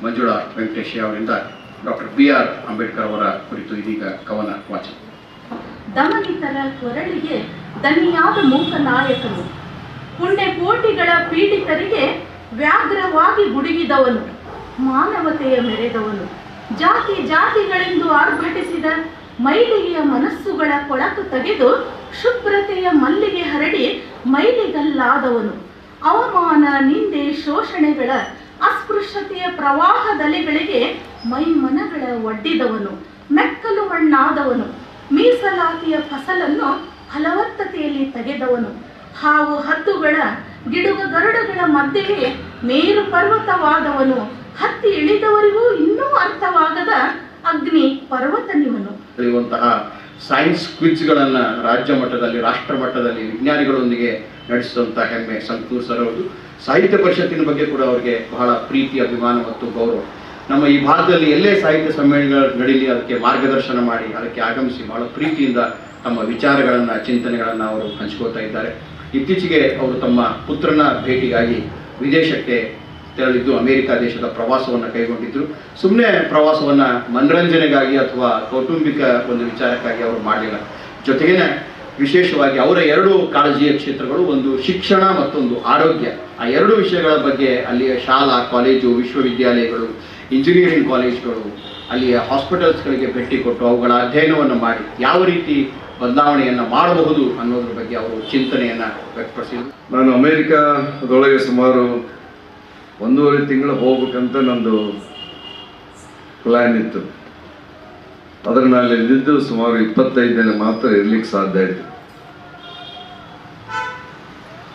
ಮಂಜುಳಾ ವೆಂಕಟೇಶಯ್ಯ ಅವರಿಂದ doctor BR Ambedkar ಅವರ ಕುರಿತು ಇದೀಗ ಕವನ ವಾಚನ. ದಮನಿತರ ಕೊರಳಿಗೆ ದನಿಯಾದ ಮೂಕ ನಾಯಕನು, ಪುಣ್ಯ ಕೋಟಿಗಳ ಪೀಡಿತರಿಗೆ ವ್ಯಾಘ್ರವಾಗಿ ಗುಡುಗಿದವನು, ಮಾನವತೆಯ ಮೆರೆದವನು, ಜಾತಿ ಜಾತಿಗಳೆಂದು ಆರ್ಭಟಿಸಿದ ಮೈಲಿಗೆಯ ಮನಸ್ಸುಗಳ ಕೊಳಕು ತೆಗೆದು ಶುಭ್ರತೆಯ ಮಲ್ಲಿಗೆ ಹರಡಿ ಮೈಲಿಗಲ್ಲಾದವನು, ಅವಮಾನ ನಿಂದೆ ಶೋಷಣೆಗಳ ಅಸ್ಪೃಶ್ಯತೆಯ ಪ್ರವಾಹದಲೆಗಳಿಗೆ ಮೈಮನಗಳ ಒಡ್ಡಿದವನು, ಮೆಕ್ಕಲು ಮಣ್ಣಾದವನು, ಮೀಸಲಾತಿಯ ಫಸಲನ್ನು ಫಲವತ್ತತೆಯಲ್ಲಿ ತೆಗೆದವನು, ಹಾವು ಹದ್ದುಗಳ ಗಿಡುಗ ಗರುಡಗಳ ಮಧ್ಯೆ ಮೇರು ಪರ್ವತವಾದವನು, ಹತ್ತಿ ಇಳಿದವರಿಗೂ ಇನ್ನೂ ಅರ್ಥವಾಗದ ಅಗ್ನಿ ಪರ್ವತನಿವನು. ಇರುವಂತಹ ಸೈನ್ಸ್ ಕ್ವಿಜ್ಗಳನ್ನು ರಾಜ್ಯ ಮಟ್ಟದಲ್ಲಿ ರಾಷ್ಟ್ರ ಮಟ್ಟದಲ್ಲಿ ವಿಜ್ಞಾನಿಗಳೊಂದಿಗೆ ನಡೆಸಿದಂತಹ ಹೆಮ್ಮೆ ಸಂತೂರ್ ಸರ್ ಅವರು. ಸಾಹಿತ್ಯ ಪರಿಷತ್ತಿನ ಬಗ್ಗೆ ಕೂಡ ಅವರಿಗೆ ಬಹಳ ಪ್ರೀತಿ, ಅಭಿಮಾನ ಮತ್ತು ಗೌರವ. ನಮ್ಮ ಈ ಭಾಗದಲ್ಲಿ ಎಲ್ಲೇ ಸಾಹಿತ್ಯ ಸಮ್ಮೇಳನಗಳು ನಡೀಲಿ ಅದಕ್ಕೆ ಮಾರ್ಗದರ್ಶನ ಮಾಡಿ ಅದಕ್ಕೆ ಆಗಮಿಸಿ ಬಹಳ ಪ್ರೀತಿಯಿಂದ ತಮ್ಮ ವಿಚಾರಗಳನ್ನು ಚಿಂತನೆಗಳನ್ನು ಅವರು ಹಂಚ್ಕೋತಾ ಇದ್ದಾರೆ. ಇತ್ತೀಚೆಗೆ ಅವರು ತಮ್ಮ ಪುತ್ರನ ಭೇಟಿಗಾಗಿ ವಿದೇಶಕ್ಕೆ ತೆರಳಿದ್ದು ಅಮೆರಿಕ ದೇಶದ ಪ್ರವಾಸವನ್ನು ಕೈಗೊಂಡಿದ್ದರು. ಸುಮ್ಮನೆ ಪ್ರವಾಸವನ್ನು ಮನರಂಜನೆಗಾಗಿ ಅಥವಾ ಕೌಟುಂಬಿಕ ಒಂದು ವಿಚಾರಕ್ಕಾಗಿ ಅವರು ಮಾಡಲಿಲ್ಲ. ಜೊತೆಗೇನೆ ವಿಶೇಷವಾಗಿ ಅವರ ಎರಡು ಕಾಳಜಿಯ ಕ್ಷೇತ್ರಗಳು, ಒಂದು ಶಿಕ್ಷಣ ಮತ್ತೊಂದು ಆರೋಗ್ಯ. ಆ ಎರಡು ವಿಷಯಗಳ ಬಗ್ಗೆ ಅಲ್ಲಿಯ ಶಾಲಾ ಕಾಲೇಜು ವಿಶ್ವವಿದ್ಯಾಲಯಗಳು ಇಂಜಿನಿಯರಿಂಗ್ ಕಾಲೇಜ್ಗಳು ಅಲ್ಲಿಯ ಹಾಸ್ಪಿಟಲ್ಸ್ಗಳಿಗೆ ಭೇಟಿ ಕೊಟ್ಟು ಅವುಗಳ ಅಧ್ಯಯನವನ್ನು ಮಾಡಿ ಯಾವ ರೀತಿ ಬದಲಾವಣೆಯನ್ನು ಮಾಡಬಹುದು ಅನ್ನೋದ್ರ ಬಗ್ಗೆ ಅವರು ಚಿಂತನೆಯನ್ನು ವ್ಯಕ್ತಪಡಿಸಿದರು. ನಾನು ಅಮೇರಿಕಾದೊಳಗೆ ಸುಮಾರು 1.5 ತಿಂಗಳು ಹೋಗ್ಬೇಕಂತ ನಂದು ಪ್ಲ್ಯಾನ್ ಇತ್ತು. ಆದರೆ ನಾನು ಇಲ್ಲಿದ್ದು ಸುಮಾರು 25 ದಿನ ಮಾತ್ರ ಇರ್ಲಿಕ್ಕೆ ಸಾಧ್ಯ ಆಯಿತು.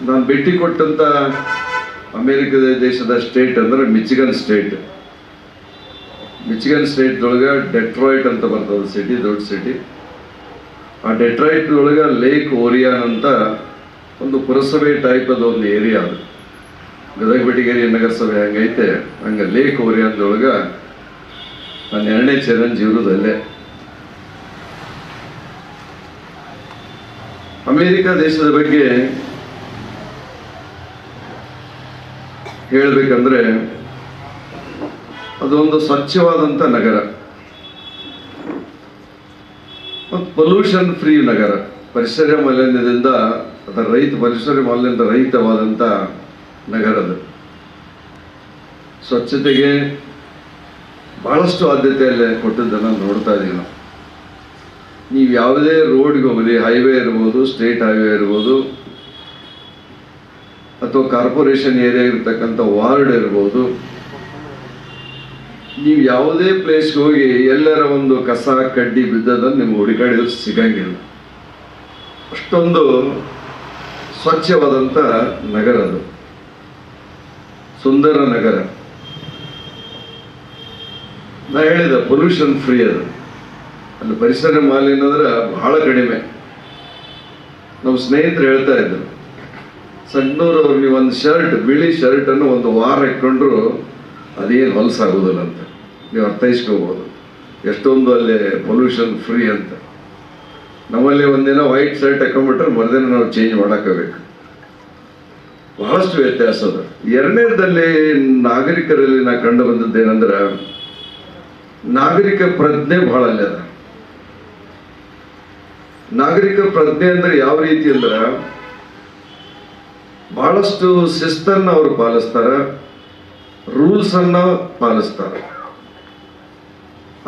ನಾನು ಭೇಟಿ ಕೊಟ್ಟಂಥ ಅಮೇರಿಕದ ದೇಶದ ಸ್ಟೇಟ್ ಅಂದರೆ ಮಿಚಿಗನ್ ಸ್ಟೇಟ್. ಮಿಚಿಗನ್ ಸ್ಟೇಟ್ದೊಳಗೆ ಡೆಟ್ರಾಯ್ಟ್ ಅಂತ ಬರ್ತದೆ ಸಿಟಿ, ದೊಡ್ಡ ಸಿಟಿ. ಆ ಡೆಟ್ರಾಯ್ಟ್ ಒಳಗೆ ಲೇಕ್ ಓರಿಯಾನ್ ಅಂತ ಒಂದು ಪುರಸಭೆ ಟೈಪ್ ಅದು ಒಂದು ಏರಿಯಾ. ಅದು ಗದಗ ಬೆಟಗೇರಿ ನಗರಸಭೆ ಹಂಗೈತೆ, ಹಂಗೆ ಲೇಕ್ ಓರಿಯಾನ್ದೊಳಗೆ ನಾನು 2ನೇ ಚಿರಂಜೀವರದಲ್ಲೇ. ಅಮೇರಿಕ ದೇಶದ ಬಗ್ಗೆ ಹೇಳಬೇಕಂದ್ರೆ ಅದೊಂದು ಸ್ವಚ್ಛವಾದಂಥ ನಗರ ಮತ್ತು ಪೊಲ್ಯೂಷನ್ ಫ್ರೀ ನಗರ. ಪರಿಸರ ಮಾಲಿನ್ಯದಿಂದ ಪರಿಸರ ಮಾಲಿನ್ಯದಿಂದ ರಹಿತವಾದಂಥ ನಗರ ಅದು. ಸ್ವಚ್ಛತೆಗೆ ಬಹಳಷ್ಟು ಆದ್ಯತೆಯಲ್ಲಿ ಕೊಟ್ಟಿದ್ದನ್ನು ನೋಡ್ತಾ ಇದ್ದೀವಿ ನಾವು. ನೀವು ಯಾವುದೇ ರೋಡ್ಗೆ ಹೋಗಲಿ, ಹೈವೇ ಇರ್ಬೋದು, ಸ್ಟೇಟ್ ಹೈವೇ ಇರ್ಬೋದು, ಅಥವಾ ಕಾರ್ಪೊರೇಷನ್ ಏರಿಯಾ ಇರ್ತಕ್ಕಂಥ ವಾರ್ಡ್ ಇರ್ಬೋದು, ನೀವು ಯಾವುದೇ ಪ್ಲೇಸ್ಗೆ ಹೋಗಿ ಎಲ್ಲರ ಒಂದು ಕಸ ಕಡ್ಡಿ ಬಿದ್ದದನ್ನು ನಿಮ್ಗೆ ಹುಡುಕಾಡಿದ್ರು ಸಿಗಂಗಿಲ್ಲ. ಅಷ್ಟೊಂದು ಸ್ವಚ್ಛವಾದಂಥ ನಗರ ಅದು, ಸುಂದರ ನಗರ. ನಾ ಹೇಳಿದ ಪೊಲ್ಯೂಷನ್ ಫ್ರೀ ಅದು. ಅಲ್ಲಿ ಪರಿಸರ ಮಾಲಿನ್ಯ ಅಂದ್ರೆ ಬಹಳ ಕಡಿಮೆ. ನಮ್ಮ ಸ್ನೇಹಿತರು ಹೇಳ್ತಾ ಇದ್ರು, ಸಣ್ಣೂರವ್ರು ನೀವು ಒಂದು ಶರ್ಟ್, ಬಿಳಿ ಶರ್ಟನ್ನು ಒಂದು ವಾರ ಇಟ್ಕೊಂಡ್ರು ಅದೇನು ಹೊಲಸಾಗೋದಿಲ್ಲ ಅಂತ ನೀವು ಅರ್ಥೈಸ್ಕೋಬೋದು. ಎಷ್ಟೊಂದು ಅಲ್ಲಿ ಪೊಲ್ಯೂಷನ್ ಫ್ರೀ ಅಂತ. ನಮ್ಮಲ್ಲಿ ಒಂದಿನ ವೈಟ್ ಶರ್ಟ್ ಹಾಕೊಂಡ್ಬಿಟ್ರೆ ಮರುದಿನ ನಾವು ಚೇಂಜ್ ಮಾಡೋಕ್ಕಬೇಕು. ಬಹಳಷ್ಟು ವ್ಯತ್ಯಾಸ ಅದ. ಎರಡನೇದಲ್ಲಿ ನಾಗರಿಕರಲ್ಲಿ ನಾ ಕಂಡು ಬಂದದ್ದೇನೆಂದ್ರೆ ನಾಗರಿಕ ಪ್ರಜ್ಞೆ ಬಹಳ ಅಲ್ಲಿ ಅದ. ನಾಗರಿಕ ಪ್ರಜ್ಞೆ ಅಂದ್ರೆ ಯಾವ ರೀತಿ ಅಂದ್ರೆ ಬಹಳಷ್ಟು ಶಿಸ್ತನ್ನು ಅವರು ಪಾಲಿಸ್ತಾರ, ರೂಲ್ಸ್ ಅನ್ನ ಪಾಲಿಸ್ತಾರ.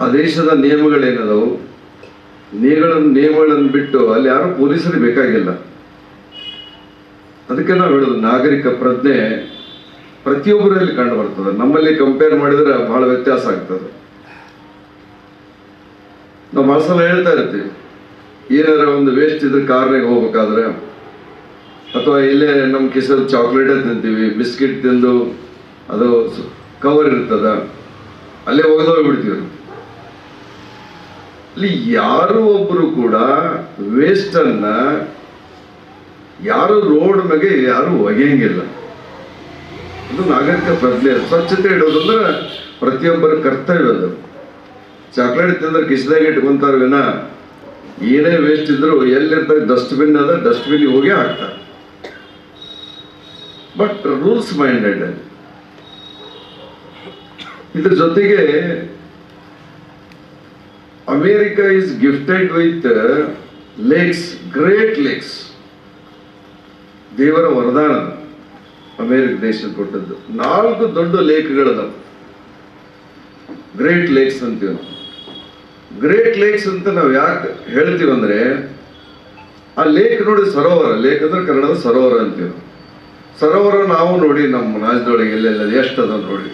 ಆ ದೇಶದ ನಿಯಮಗಳೇನದವು, ನಿಯಮಗಳನ್ನು ಬಿಟ್ಟು ಅಲ್ಲಿ ಯಾರು ಪೊಲೀಸರಿಗೆ ಬೇಕಾಗಿಲ್ಲ. ಅದಕ್ಕೆ ನಾವು ಹೇಳೋದು ನಾಗರಿಕ ಪ್ರಜ್ಞೆ ಪ್ರತಿಯೊಬ್ಬರಲ್ಲಿ ಕಂಡು ಬರ್ತದೆ. ನಮ್ಮಲ್ಲಿ ಕಂಪೇರ್ ಮಾಡಿದ್ರೆ ಬಹಳ ವ್ಯತ್ಯಾಸ ಆಗ್ತದೆ. ನಾವು ಬಹಳ ಸಲ ಹೇಳ್ತಾ ಇರ್ತೀವಿ, ಏನಾರ ಒಂದು ವೇಸ್ಟ್ ಇದ್ರೆ ಕಾರ್ನಾಗ ಹೋಗ್ಬೇಕಾದ್ರೆ ಅಥವಾ ಇಲ್ಲೇ ನಮ್ಮ ಕಿಸಲ್ಲಿ ಚಾಕ್ಲೇಟೇ ತಿಂತೀವಿ, ಬಿಸ್ಕಿಟ್ ತಿಂದು ಅದು ಕವರ್ ಇರ್ತದ, ಅಲ್ಲೇ ಒಗೆದೋಗ್ಬಿಡ್ತೀವಿ. ಅಲ್ಲಿ ಯಾರು ಒಬ್ಬರು ಕೂಡ ವೇಸ್ಟನ್ನ ಯಾರು ರೋಡ್ ಮೇಲೆ ಯಾರು ಒಗೆಯಂಗಿಲ್ಲ. ಅದು ನಾಗರಿಕ ಪ್ರಜ್ಞೆ. ಸ್ವಚ್ಛತೆ ಇಡೋದಂದ್ರೆ ಪ್ರತಿಯೊಬ್ಬರ ಕರ್ತವ್ಯ ಅದು. ಚಾಕ್ಲೇಟ್ ತಿಂದ್ರೆ ಕಿಸದಾಗ ಇಟ್ಕೊಂತಾರ ವಿನ ಏನೇ ವೇಸ್ಟ್ ಇದ್ರು ಎಲ್ಲಿರ್ತಾರೆ ಡಸ್ಟ್ಬಿನ್ ಅದ, ಡಸ್ಟ್ಬಿನ್ ಹೋಗಿ ಹಾಕ್ತಾರೆ. But rules minded. ಇದ್ರ ಜೊತೆಗೆ America is gifted with lakes, great lakes. ದೇವರ ವರದಾನ ಅಮೇರಿಕ ದೇಶ ಕೊಟ್ಟದ್ದು. 4 ದೊಡ್ಡ ಲೇಕ್ಗಳದ, ಗ್ರೇಟ್ ಲೇಕ್ಸ್ ಅಂತೀವಿ ನಾವು. ಗ್ರೇಟ್ ಲೇಕ್ಸ್ ಅಂತ ನಾವು ಯಾಕೆ ಹೇಳ್ತೀವಿ ಅಂದ್ರೆ, ಆ ಲೇಕ್ ನೋಡಿ ಸರೋವರ, ಲೇಕ್ ಅಂದ್ರೆ ಕನ್ನಡದ ಸರೋವರ ಅಂತೀವಿ. ಸರೋವರ ನಾವು ನೋಡಿ ನಮ್ಮ ರಾಜ್ಯದೊಳಗೆ ಎಲ್ಲೆಲ್ಲ ಎಷ್ಟು ಅದ ನೋಡಿ.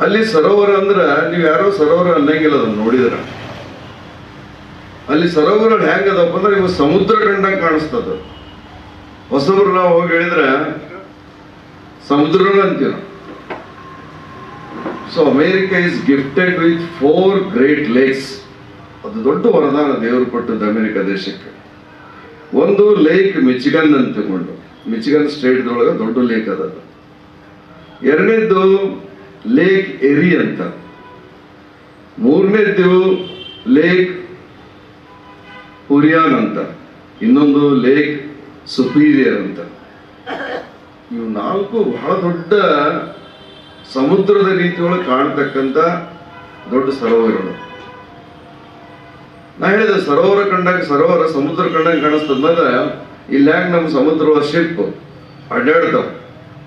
ಅಲ್ಲಿ ಸರೋವರ ಅಂದ್ರೆ ನೀವು ಯಾರೋ ಸರೋವರ ಅನ್ನಂಗಿಲ್ಲ ಅದನ್ನ ನೋಡಿದ್ರ. ಅಲ್ಲಿ ಸರೋವರ ಹೆಂಗದಪ್ಪ ಅಂದ್ರೆ ಇವು ಸಮುದ್ರ ಕಂಡಂಗೆ ಕಾಣಿಸ್ತದ. ಹೊಸಬ್ರು ನಾವು ಹೋಗಿ ಹೇಳಿದ್ರೆ ಸಮುದ್ರ ಅಂತೀವಿ ನಾವು. So America is gifted with 4 great lakes. ಅದು ದೊಡ್ಡ ವರದಾನ ದೇವರು ಕೊಟ್ಟದ್ದು ಅಮೇರಿಕಾ ದೇಶಕ್ಕೆ. ಒಂದು ಲೇಕ್ ಮಿಚಿಗನ್ ಅಂತ ತಗೊಂಡು, ಮಿಚಿಗನ್ ಸ್ಟೇಟ್ದೊಳಗೆ ದೊಡ್ಡ ಲೇಕ್ ಅದ. ಎರಡನೇದ್ದು ಲೇಕ್ ಎರಿ ಅಂತ. ಮೂರನೇದ್ದು ಲೇಕ್ ಹುರಿಯಾನ್ ಅಂತ. ಇನ್ನೊಂದು ಲೇಕ್ ಸುಪೀರಿಯರ್ ಅಂತ. ಇವು 4 ಬಹಳ ದೊಡ್ಡ ಸಮುದ್ರದ ರೀತಿಯೊಳಗೆ ಕಾಣತಕ್ಕಂಥ ದೊಡ್ಡ ಸರೋವರಗಳು. ನಾ ಹೇಳಿದ ಸರೋವರ ಕಂಡಂಗೆ, ಸರೋವರ ಸಮುದ್ರ ಕಂಡಂಗೆ ಕಾಣಿಸ್ತದ. ಇಲ್ಲಿ ಯಾಕೆ ನಮ್ಮ ಸಮುದ್ರ ಶಿಪ್ ಅಡ್ಡಾಡ್ತಾವ,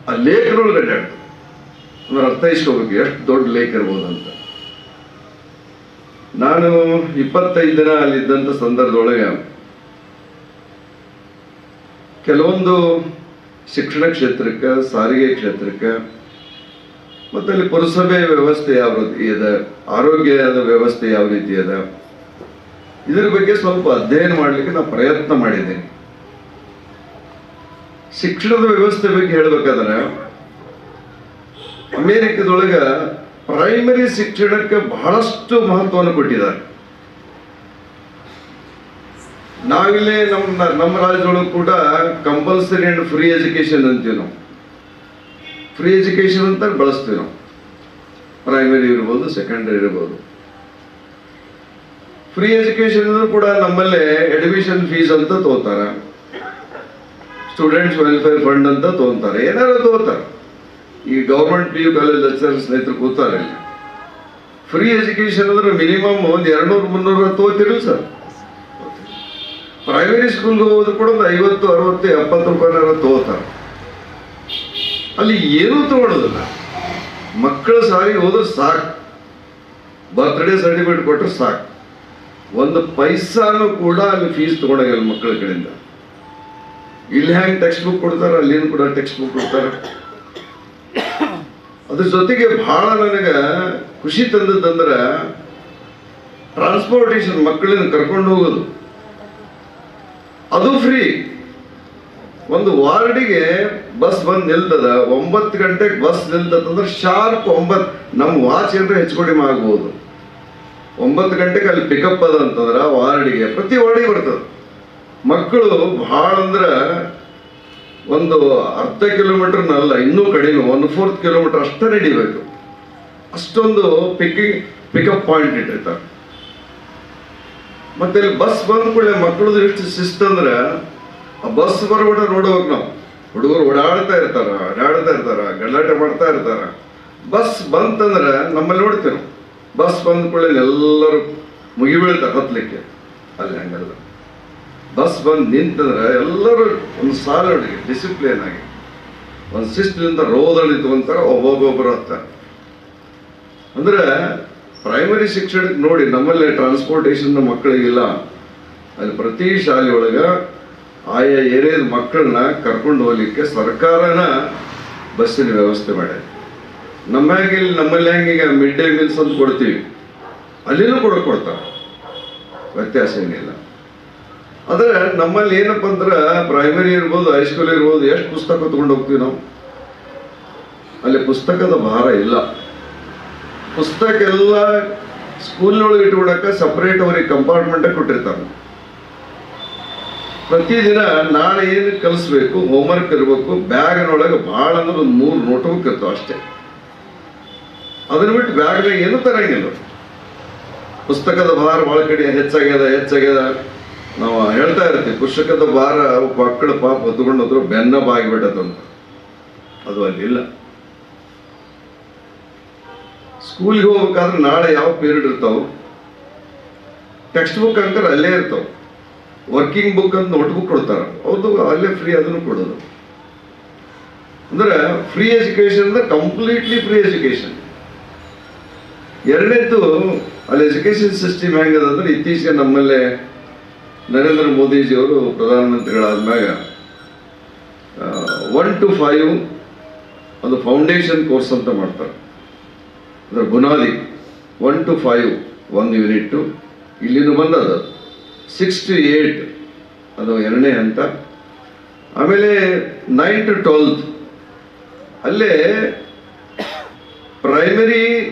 ಆ ಲೇಕ್ನೊಳಗೆ ಅಡ್ಡಾಡ್ತಾವ ಅಂದ್ರೆ ಅರ್ಥ ಇಸ್ಕೋಬೇಕು ಎಷ್ಟು ದೊಡ್ಡ ಲೇಕ್ ಇರ್ಬೋದು ಅಂತ. ನಾನು 25 ದಿನ ಅಲ್ಲಿದ್ದಂಥ ಸಂದರ್ಭದೊಳಗೆ ಕೆಲವೊಂದು ಶಿಕ್ಷಣ ಕ್ಷೇತ್ರಕ್ಕೆ, ಸಾರಿಗೆ ಕ್ಷೇತ್ರಕ್ಕೆ, ಮತ್ತೆ ಅಲ್ಲಿ ಪುರಸಭೆ ವ್ಯವಸ್ಥೆ ಯಾವ ರೀತಿ ಇದೆ, ಆರೋಗ್ಯದ ವ್ಯವಸ್ಥೆ ಯಾವ ರೀತಿ ಇದೆ, ಇದ್ರ ಬಗ್ಗೆ ಸ್ವಲ್ಪ ಅಧ್ಯಯನ ಮಾಡಲಿಕ್ಕೆ ನಾನು ಪ್ರಯತ್ನ ಮಾಡಿದ್ದೇನೆ. ಶಿಕ್ಷಣದ ವ್ಯವಸ್ಥೆ ಬಗ್ಗೆ ಹೇಳ್ಬೇಕಾದ್ರೆ ಅಮೇರಿಕದೊಳಗ ಪ್ರೈಮರಿ ಶಿಕ್ಷಣಕ್ಕೆ ಬಹಳಷ್ಟು ಮಹತ್ವವನ್ನು ಕೊಟ್ಟಿದ್ದಾರೆ. ನಾವಿಲ್ಲೇ ನಮ್ಮ ರಾಜ್ಯದೊಳಗೆ ಕೂಡ ಕಂಪಲ್ಸರಿ ಅಂಡ್ ಫ್ರೀ ಎಜುಕೇಶನ್ ಅಂತೀವಿ ನಾವು. ಫ್ರೀ ಎಜುಕೇಶನ್ ಅಂತ ಬಳಸ್ತೀವಿ ನಾವು. ಪ್ರೈಮರಿ ಇರ್ಬೋದು, ಸೆಕೆಂಡರಿ ಇರ್ಬೋದು. ಫ್ರೀ ಎಜುಕೇಶನ್ ಕೂಡ ನಮ್ಮಲ್ಲೇ ಅಡ್ಮಿಷನ್ ಫೀಸ್ ಅಂತ ತಗೋತಾರೆ, ಸ್ಟೂಡೆಂಟ್ಸ್ ವೆಲ್ಫೇರ್ ಫಂಡ್ ಅಂತ ತಗೋತಾರೆ, ಏನಾದ್ರು ತಗೋತಾರೆ. ಈ ಗೌರ್ಮೆಂಟ್ PU ಕಾಲೇಜ್ ಲೆಕ್ಚರ್ ಸ್ನೇಹಿತರು ಕೂತಾರೆ. ಫ್ರೀ ಎಜುಕೇಶನ್ ಅಂದ್ರೆ ಮಿನಿಮಮ್ ಒಂದು 200-300 ತಗೋತಿರಲ್ಲ ಸರ್. ಪ್ರೈಮರಿ ಸ್ಕೂಲ್ಗೆ ಹೋಗೋದು ಕೂಡ ಒಂದು 50, 60, 70 ರೂಪಾಯಿನಾರ ತಗೋತಾರೆ. ಅಲ್ಲಿ ಏನೂ ತಗೊಳ್ಳೋದಿಲ್ಲ. ಮಕ್ಕಳ ಸಾರಿಗೆ ಹೋದ್ರೆ ಸಾಕು, ಬರ್ತ್ಡೇ ಸರ್ಟಿಫಿಕೇಟ್ ಕೊಟ್ಟರೆ ಸಾಕು. ಒಂದು ಪೈಸಾನು ಕೂಡ ಅಲ್ಲಿ ಫೀಸ್ ತಗೊಂಡಾಗಲ್ಲ ಮಕ್ಕಳ ಕಡೆಯಿಂದ. ಇಲ್ಲಿ ಹೆಂಗೆ ಟೆಕ್ಸ್ಟ್ ಬುಕ್ ಕೊಡ್ತಾರೆ, ಅಲ್ಲಿನೂ ಕೂಡ ಟೆಕ್ಸ್ಟ್ ಬುಕ್ ಕೊಡ್ತಾರೆ. ಅದ್ರ ಜೊತೆಗೆ ಬಹಳ ನನಗೆ ಖುಷಿ ತಂದದ್ದಂದ್ರೆ ಟ್ರಾನ್ಸ್ಪೋರ್ಟೇಷನ್, ಮಕ್ಕಳನ್ನ ಕರ್ಕೊಂಡು ಹೋಗೋದು ಅದು ಫ್ರೀ. ಒಂದು ವಾರ್ಡಿಗೆ ಬಸ್ ಬಂದು ನಿಲ್ತದ, 9 ಗಂಟೆಗೆ ಬಸ್ ನಿಲ್ತದಂದ್ರೆ ಶಾರ್ಪ್ 9, ನಮ್ಮ ವಾಚ್ ಏನಾರ ಹೆಚ್ಚು ಕಡಿಮೆ ಆಗ್ಬೋದು. 9 ಗಂಟೆಗೆ ಅಲ್ಲಿ ಪಿಕಪ್ ಅದ ಅಂತಂದ್ರೆ ವಾರ್ಡಿಗೆ, ಪ್ರತಿ ವಾರ್ಡಿಗೆ ಬರ್ತದೆ. ಮಕ್ಕಳು ಬಹಳ ಅಂದ್ರೆ ಒಂದು ಅರ್ಧ ಕಿಲೋಮೀಟರ್ನಲ್ಲ, ಇನ್ನೂ ಕಡಿಮೆ, 1/4 ಕಿಲೋಮೀಟರ್ ಅಷ್ಟೇ ನಡಿಬೇಕು. ಅಷ್ಟೊಂದು ಪಿಕಪ್ ಪಾಯಿಂಟ್ ಇಟ್ಟಿರ್ತಾರೆ. ಮತ್ತೆ ಇಲ್ಲಿ ಬಸ್ ಬಂದ ಕೂಡಲೇ ಮಕ್ಕಳದು ಎಷ್ಟು ಶಿಸ್ತಂದ್ರೆ, ಆ ಬಸ್ ಬರಬೇಡ ನೋಡ್ಬೇಕು ನಾವು. ಹುಡುಗರು ಓಡಾಡ್ತಾ ಇರ್ತಾರ, ಗಲಾಟೆ ಮಾಡ್ತಾ ಇರ್ತಾರ. ಬಸ್ ಬಂತಂದ್ರೆ ನಮ್ಮಲ್ಲಿ ನೋಡ್ತೀವಿ ನಾವು, ಬಸ್ ಬಂದ ಕೂಡಲೇ ಎಲ್ಲರೂ ಮುಗಿಬೀಳ್ತಾರೆ ಹತ್ಲಿಕ್ಕೆ. ಅಲ್ಲಿ ಹಂಗಲ್ಲ, ಬಸ್ ಬಂದು ನಿಂತಂದ್ರೆ ಎಲ್ಲರೂ ಒಂದು ಸಾಲೊಳಗೆ ಡಿಸಿಪ್ಲಿನ್ ಆಗಿ ಒಂದು ಶಿಸ್ತಿನಿಂದ ರೋದಲ್ಲಿ ನಿಂತ್ಕೊಂತಾರೆ, ಒಬ್ಬೊಬ್ಬೊಬ್ಬರು ಹತ್ತಾರೆ. ಅಂದ್ರೆ ಪ್ರೈಮರಿ ಶಿಕ್ಷಣಕ್ಕೆ ನೋಡಿ ನಮ್ಮಲ್ಲಿ ಟ್ರಾನ್ಸ್ಪೋರ್ಟೇಷನ್ ಮಕ್ಕಳಿಗಿಲ್ಲ. ಅಲ್ಲಿ ಪ್ರತಿ ಶಾಲೆಯೊಳಗೆ ಆಯಾ ಏರಿಯಾದ ಮಕ್ಕಳನ್ನ ಕರ್ಕೊಂಡು ಹೋಗ್ಲಿಕ್ಕೆ ಸರ್ಕಾರನ ಬಸ್ಸಿನ ವ್ಯವಸ್ಥೆ ಮಾಡಿ. ನಮ್ಮಲ್ಲಿ ಹೆಂಗೆ ಈಗ ಮಿಡ್ ಡೇ ಮೀಲ್ಸ್ ಅಂತ ಕೊಡ್ತೀವಿ, ಅಲ್ಲಿನೂ ಕೊಡ್ತಾರೆ, ವ್ಯತ್ಯಾಸ ಏನಿಲ್ಲ. ಆದರೆ ನಮ್ಮಲ್ಲಿ ಏನಪ್ಪ ಅಂದ್ರೆ ಪ್ರೈಮರಿ ಇರ್ಬೋದು, ಹೈಸ್ಕೂಲ್ ಇರ್ಬೋದು, ಎಷ್ಟು ಪುಸ್ತಕ ತಗೊಂಡು ಹೋಗ್ತೀವಿ ನಾವು. ಅಲ್ಲಿ ಪುಸ್ತಕದ ಭಾರ ಇಲ್ಲ. ಪುಸ್ತಕ ಎಲ್ಲ ಸ್ಕೂಲ್ನೊಳಗೆ ಇಟ್ಕೊಡಕ್ಕೆ ಸಪ್ರೇಟ್ ಅವ್ರಿಗೆ ಕಂಪಾರ್ಟ್ಮೆಂಟ್ ಕೊಟ್ಟಿರ್ತಾರೆ. ಪ್ರತಿದಿನ ನಾಳೆ ಏನು ಕಲಿಸ್ಬೇಕು, ಹೋಮ್ವರ್ಕ್ ಇರಬೇಕು. ಬ್ಯಾಗ್ನೊಳಗೆ ಭಾಳ ಅಂದ್ರೆ ಒಂದು 3 ನೋಟ್ಬುಕ್ ಇರ್ತಾವೆ ಅಷ್ಟೇ. ಅದನ್ನ ಬಿಟ್ಟು ಬ್ಯಾಗ್ನಾಗ ಏನು ತರಂಗಿಲ್ಲ. ಪುಸ್ತಕದ ಭಾರ ಭಾಳ ಕಡೆ ಹೆಚ್ಚಾಗ್ಯದ ನಾವು ಹೇಳ್ತಾ ಇರ್ತೀವಿ. ಪುಸ್ತಕದ ಭಾರ ಮಕ್ಕಳ ಪಾಪ ಹೊತ್ಕೊಂಡು ಹೋದ್ರು ಬೆನ್ನ ಬಾಗಿಬಿಟ್ಟದಂತ. ಅದು ಅಲ್ಲಿಲ್ಲ. ಸ್ಕೂಲ್ಗೆ ಹೋಗ್ಬೇಕಾದ್ರೆ ನಾಳೆ ಯಾವ ಪೀರಿಯಡ್ ಇರ್ತಾವ, ಟೆಕ್ಸ್ಟ್ ಬುಕ್ ಅಂಕರ್ ಅಲ್ಲೇ ಇರ್ತಾವ, ವರ್ಕಿಂಗ್ ಬುಕ್ ಅಂತ ನೋಟ್ಬುಕ್ ಕೊಡ್ತಾರ, ಹೌದು ಅಲ್ಲೇ ಫ್ರೀ ಅದನ್ನು ಕೊಡೋದು. ಅಂದ್ರೆ ಫ್ರೀ ಎಜುಕೇಶನ್ ಅಂದ್ರೆ ಕಂಪ್ಲೀಟ್ಲಿ ಫ್ರೀ ಎಜುಕೇಶನ್. ಎರಡನೇದ್ದು ಅಲ್ಲಿ ಎಜುಕೇಶನ್ ಸಿಸ್ಟಮ್ ಹೆಂಗದ ಅಂದ್ರೆ ಇತ್ತೀಚೆಗೆ ನಮ್ಮಲ್ಲೇ ನರೇಂದ್ರ ಮೋದಿಜಿಯವರು ಪ್ರಧಾನಮಂತ್ರಿಗಳಾದ್ಮ್ಯಾಗ 1 to 5 ಒಂದು ಫೌಂಡೇಶನ್ ಕೋರ್ಸ್ ಅಂತ ಮಾಡ್ತಾರೆ. ಅದರ ಬುನಾದಿ 1 to 5 1 ಯೂನಿಟ್, ಇಲ್ಲಿಂದ ಬಂದದ 6 to 8 ಅದು ಎರಡನೇ ಹಂತ. ಆಮೇಲೆ 9 to 12 ಅಲ್ಲೇ primary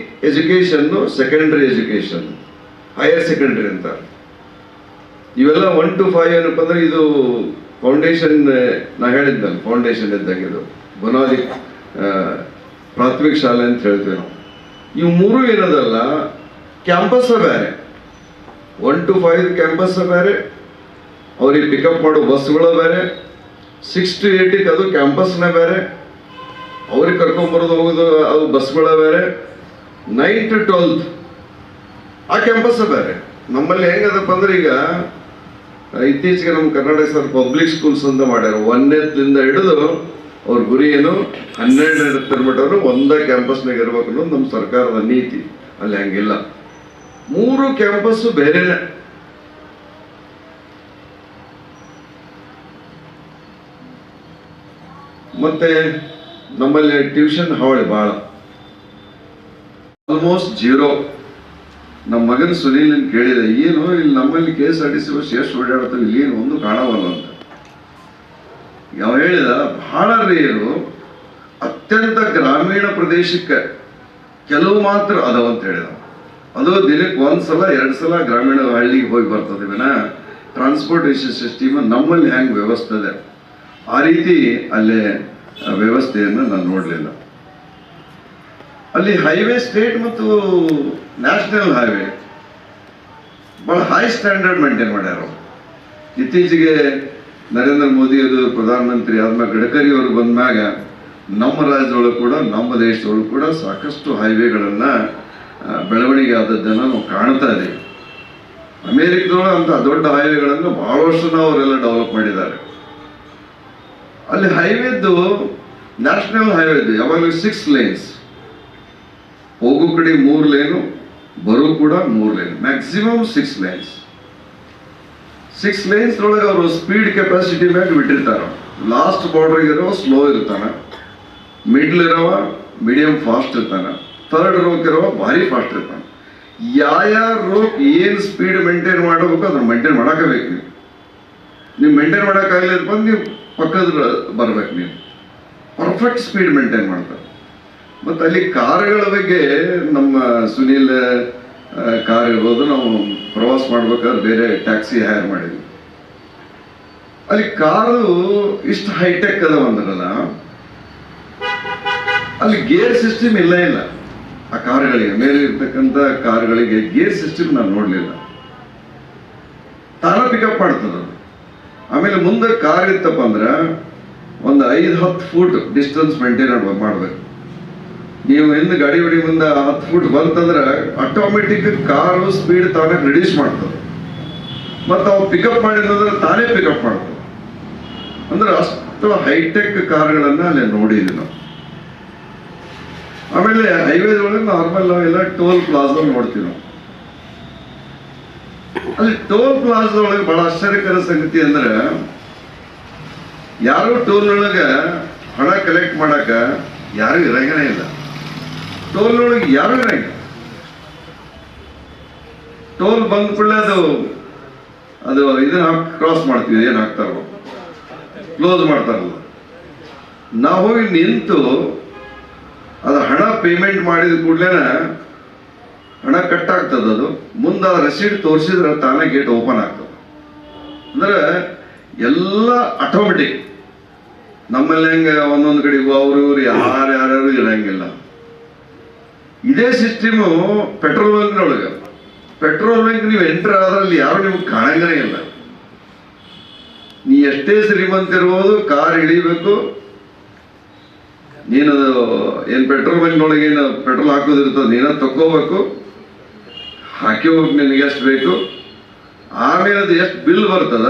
education, secondary education, higher secondary ಅಂತ. ಇವೆಲ್ಲ 1 to 5 ಏನಪ್ಪ ಅಂದ್ರೆ ಇದು ಫೌಂಡೇಶನ್, ನಾ ಹೇಳಿದ್ನಲ್ಲ ಫೌಂಡೇಶನ್ ಇದ್ದಂಗೆ ಇದು ಬುನಾದಿ ಪ್ರಾಥಮಿಕ ಶಾಲೆ ಅಂತ ಹೇಳ್ತೀವಿ ನಾವು. ಇವು ಮೂರು ಏನದಲ್ಲ ಕ್ಯಾಂಪಸ್ ಬೇರೆ, 1 to 5 ಕ್ಯಾಂಪಸ್ ಬೇರೆ, ಅವ್ರಿಗೆ ಪಿಕಪ್ ಮಾಡೋ ಬಸ್ಗಳ ಬೇರೆ, 6 to 8 ಅದು ಕ್ಯಾಂಪಸ್ನ ಬೇರೆ, ಅವ್ರಿಗೆ ಕರ್ಕೊಂಡ್ಬರೋದು ಹೋಗೋದು ಅದು ಬಸ್ಗಳ ಬೇರೆ, 9 to 12 ಆ ಕ್ಯಾಂಪಸ್ ಬೇರೆ. ನಮ್ಮಲ್ಲಿ ಹೆಂಗದಪ್ಪ ಅಂದ್ರೆ ಈಗ ಇತ್ತೀಚೆಗೆ ನಮ್ಮ ಕರ್ನಾಟಕ ಸರ್ಕಾರ ಪಬ್ಲಿಕ್ ಸ್ಕೂಲ್ಸ್ ಅಂತ ಮಾಡ್ಯಾರ. 1ನೇದಿಂದ ಹಿಡಿದು ಅವ್ರ ಗುರಿ ಏನು 12ನೇ ತರಮಟ್ಟವರು ಒಂದೇ ಕ್ಯಾಂಪಸ್ನಾಗ ಇರ್ಬೇಕು ಅನ್ನೋದು ನಮ್ಮ ಸರ್ಕಾರದ ನೀತಿ. ಅಲ್ಲಿ ಹಂಗಿಲ್ಲ, 3 ಕ್ಯಾಂಪಸ್ ಬೇರೆನೆ. ಮತ್ತೆ ನಮ್ಮಲ್ಲಿ ಟ್ಯೂಷನ್ ಹಾವಳಿ ಭಾಳ, ಆಲ್ಮೋಸ್ಟ್ 0. ನಮ್ಮ ಮಗನ ಸುನೀಲ್ ಕೇಳಿದೆ, ಏನು ಇಲ್ಲಿ ನಮ್ಮಲ್ಲಿ KSRTC ಬಸ್ ಎಷ್ಟು ಓಡಾಡ್ತಾರೆ, ಇಲ್ಲಿ ಏನು ಒಂದು ಕಾಣವಲ್ಲ ಅಂತ. ಯಾವ ಹೇಳಿದ ಬಹಳ ರೇರು, ಅತ್ಯಂತ ಗ್ರಾಮೀಣ ಪ್ರದೇಶಕ್ಕೆ ಕೆಲವು ಮಾತ್ರ ಅದಾವ ಅಂತ ಹೇಳಿದ. ಅದು ದಿನಕ್ಕೆ 1 ಸಲ 2 ಸಲ ಗ್ರಾಮೀಣ ಹಳ್ಳಿಗೆ ಹೋಗಿ ಬರ್ತದೆ ವಿನ ಟ್ರಾನ್ಸ್ಪೋರ್ಟೇಷನ್ ಸಿಸ್ಟಮ್ ನಮ್ಮಲ್ಲಿ ಹೆಂಗೆ ವ್ಯವಸ್ಥೆ ಇದೆ ಆ ರೀತಿ ಅಲ್ಲೇ ವ್ಯವಸ್ಥೆಯನ್ನು ನಾನು ನೋಡಲಿಲ್ಲ. ಅಲ್ಲಿ ಹೈವೇ ಸ್ಟೇಟ್ ಮತ್ತು ನ್ಯಾಷನಲ್ ಹೈವೇ ಬಹಳ ಹೈ ಸ್ಟ್ಯಾಂಡರ್ಡ್ ಮೇಂಟೈನ್ ಮಾಡ್ಯಾರ. ಇತ್ತೀಚೆಗೆ ನರೇಂದ್ರ ಮೋದಿ ಅದು ಪ್ರಧಾನಮಂತ್ರಿ ಆದ್ಮೇಲೆ ಗಡ್ಕರಿ ಅವರು ಬಂದ್ಮ್ಯಾಗ ನಮ್ಮ ರಾಜ್ಯದೊಳಗೆ ಕೂಡ ನಮ್ಮ ದೇಶದೊಳಗೆ ಕೂಡ ಸಾಕಷ್ಟು ಹೈವೇಗಳನ್ನ ಬೆಳವಣಿಗೆ ಆದದ್ದನ್ನು ನಾವು ಕಾಣ್ತಾ ಇದ್ದೀವಿ. ಅಮೇರಿಕದೊಳಗೆ ಅಂತ ದೊಡ್ಡ ಹೈವೇಗಳನ್ನು ಬಹಳ ವರ್ಷ ಅವರೆಲ್ಲ ಡೆವಲಪ್ ಮಾಡಿದ್ದಾರೆ. ಅಲ್ಲಿ ಹೈವೇದ್ದು ನ್ಯಾಷನಲ್ ಹೈವೇದ್ದು ಯಾವಾಗಲೂ 6 lanes, ಹೋಗೋ ಕಡೆ 3 lane, ಬರೋ ಕೂಡ 3 lane, ಮ್ಯಾಕ್ಸಿಮಮ್ 6 lanes. 6 lanes ಒಳಗೆ ಅವರು ಸ್ಪೀಡ್ ಕೆಪಾಸಿಟಿ ಮ್ಯಾಗ ಬಿಟ್ಟಿರ್ತಾರ. ಲಾಸ್ಟ್ ಬಾರ್ಡರ್ ಇರೋ ಸ್ಲೋ ಇರ್ತಾನ, ಮಿಡ್ಲ್ ಇರೋವ ಮೀಡಿಯಂ ಫಾಸ್ಟ್ ಇರ್ತಾನ, ಥರ್ಡ್ ರೋಕ್ ಇರೋವ ಭಾರಿ ಫಾಸ್ಟ್ ಇರ್ತಾನ. ಯಾವ ರೋಕ್ ಏನು ಸ್ಪೀಡ್ ಮೇಂಟೈನ್ ಮಾಡಬೇಕು ಅದನ್ನ ಮೇಂಟೈನ್ ಮಾಡಾಕಬೇಕು. ನೀವು ಮೇಂಟೈನ್ ಮಾಡೋಕ್ಕಾಗಲಿಲ್ಲ ನೀವು ಪಕ್ಕದ ಬರ್ಬೇಕು, ನೀವು ಪರ್ಫೆಕ್ಟ್ ಸ್ಪೀಡ್ ಮೇಂಟೈನ್ ಮಾಡ್ತಾರೆ. ಮತ್ತು ಅಲ್ಲಿ ಕಾರುಗಳ ಬಗ್ಗೆ ನಮ್ಮ ಸುನೀಲ್ ಕಾರ್ ಇರ್ಬೋದು, ನಾವು ಪ್ರವಾಸ ಮಾಡ್ಬೇಕಾದ್ರೆ ಬೇರೆ ಟ್ಯಾಕ್ಸಿ ಹೈರ್ ಮಾಡಿದ್ವಿ. ಅಲ್ಲಿ ಕಾರು ಇಷ್ಟು ಹೈಟೆಕ್ ಅದ ಅಂದ್ರಲ್ಲ, ಅಲ್ಲಿ ಗೇರ್ ಸಿಸ್ಟಮ್ ಇಲ್ಲ. ಆ ಕಾರುಗಳಿಗೆ ಮೇಲೆ ಇರ್ತಕ್ಕಂಥ ಕಾರುಗಳಿಗೆ ಗೇರ್ ಸಿಸ್ಟಮ್ ನಾನು ನೋಡಲಿಲ್ಲ. ತಾನ ಪಿಕಪ್ ಮಾಡ್ತದ. ಆಮೇಲೆ ಮುಂದೆ ಕಾರ್ ಇತ್ತಪ್ಪ ಅಂದ್ರೆ ಒಂದು 5-10 ಫೂಟ್ ಡಿಸ್ಟೆನ್ಸ್ ಮೇಂಟೈನ್ ಮಾಡ್ಬೇಕು. ನೀವು ಹಿಂದೆ ಗಾಡಿ ಮುಂದೆ 10 ಫೂಟ್ ಬಂತಂದ್ರೆ ಆಟೋಮೆಟಿಕ್ ಕಾರು ಸ್ಪೀಡ್ ತಾನೇ ರಿಡ್ಯೂಸ್ ಮಾಡ್ತದೆ. ಮತ್ತು ಅವು ಪಿಕಪ್ ಮಾಡಿದ್ರೆ ತಾನೇ ಪಿಕಪ್ ಮಾಡ್ತದೆ. ಅಂದ್ರೆ ಅಷ್ಟು ಹೈಟೆಕ್ ಕಾರ್ಗಳನ್ನ ಅಲ್ಲಿ ನೋಡಿದ್ವಿ ನಾವು. ಆಮೇಲೆ ಹೈವೇದೊಳಗೆ ನಾರ್ಮಲ್ ನಾವೆಲ್ಲ ಟೋಲ್ ಪ್ಲಾಜಾ ನೋಡ್ತೀವಿ ನಾವು. ಅಲ್ಲಿ ಟೋಲ್ ಪ್ಲಾಜಾದೊಳಗೆ ಬಹಳ ಆಶ್ಚರ್ಯಕರ ಸಂಗತಿ ಅಂದ್ರೆ, ಯಾರು ಟೋಲ್ ಒಳಗೆ ಹಣ ಕಲೆಕ್ಟ್ ಮಾಡಕ ಯಾರು ಇರಂಗನೇ ಇಲ್ಲ. ಟೋಲ್ ಒಳಗೆ ಯಾರು ಇರಂಗಿಲ್ಲ. ಟೋಲ್ ಬಂದ ಕೂಡಲೇ ಅದು ಇದನ್ನ ಕ್ರಾಸ್ ಮಾಡ್ತೀವಿ, ಏನ್ ಹಾಕ್ತಾರೋ ಕ್ಲೋಸ್ ಮಾಡ್ತಾರಲ್ಲ, ನಾವು ಹೋಗಿ ನಿಂತು ಅದು ಹಣ ಪೇಮೆಂಟ್ ಮಾಡಿದ ಕೂಡಲೇ ಹಣ ಕಟ್ ಆಗ್ತದ. ಅದು ಮುಂದೆ ಆ ರಸೀಟ್ ತೋರಿಸಿದ್ರೆ ತಾನೇ ಗೇಟ್ ಓಪನ್ ಆಗ್ತದೆ. ಅಂದ್ರೆ ಎಲ್ಲ ಆಟೋಮೆಟಿಕ್. ನಮ್ಮಲ್ಲಿ ಹೆಂಗೆ ಒಂದೊಂದು ಕಡೆ ಅವ್ರು ಯಾರ್ಯಾರು ಇರಂಗಿಲ್ಲ. ಇದೇ ಸಿಸ್ಟಮು ಪೆಟ್ರೋಲ್ ಬಂಕ್ನೊಳಗೆ. ಪೆಟ್ರೋಲ್ ಬಂಕ್ ನೀವು ಎಂಟರ್ ಆದ್ರಲ್ಲಿ ಯಾರು ನಿಮ್ಗೆ ಕಾಣಂಗನೇ ಇಲ್ಲ. ನೀ ಎಷ್ಟೇ ಶ್ರೀಮಂತ ಇರ್ಬೋದು, ಕಾರ್ ಇಳಿಬೇಕು, ನೀನದು ಏನು ಪೆಟ್ರೋಲ್ ಬಂಕ್ನೊಳಗೆ ಏನು ಪೆಟ್ರೋಲ್ ಹಾಕೋದಿರ್ತದೆ ನೀನ ತಗೋಬೇಕು, ಹಾಕಿ ಹೋಗಿ ನಿನಗೆ ಎಷ್ಟು ಬೇಕು, ಆಮೇಲೆ ಅದು ಎಷ್ಟು ಬಿಲ್ ಬರ್ತದ,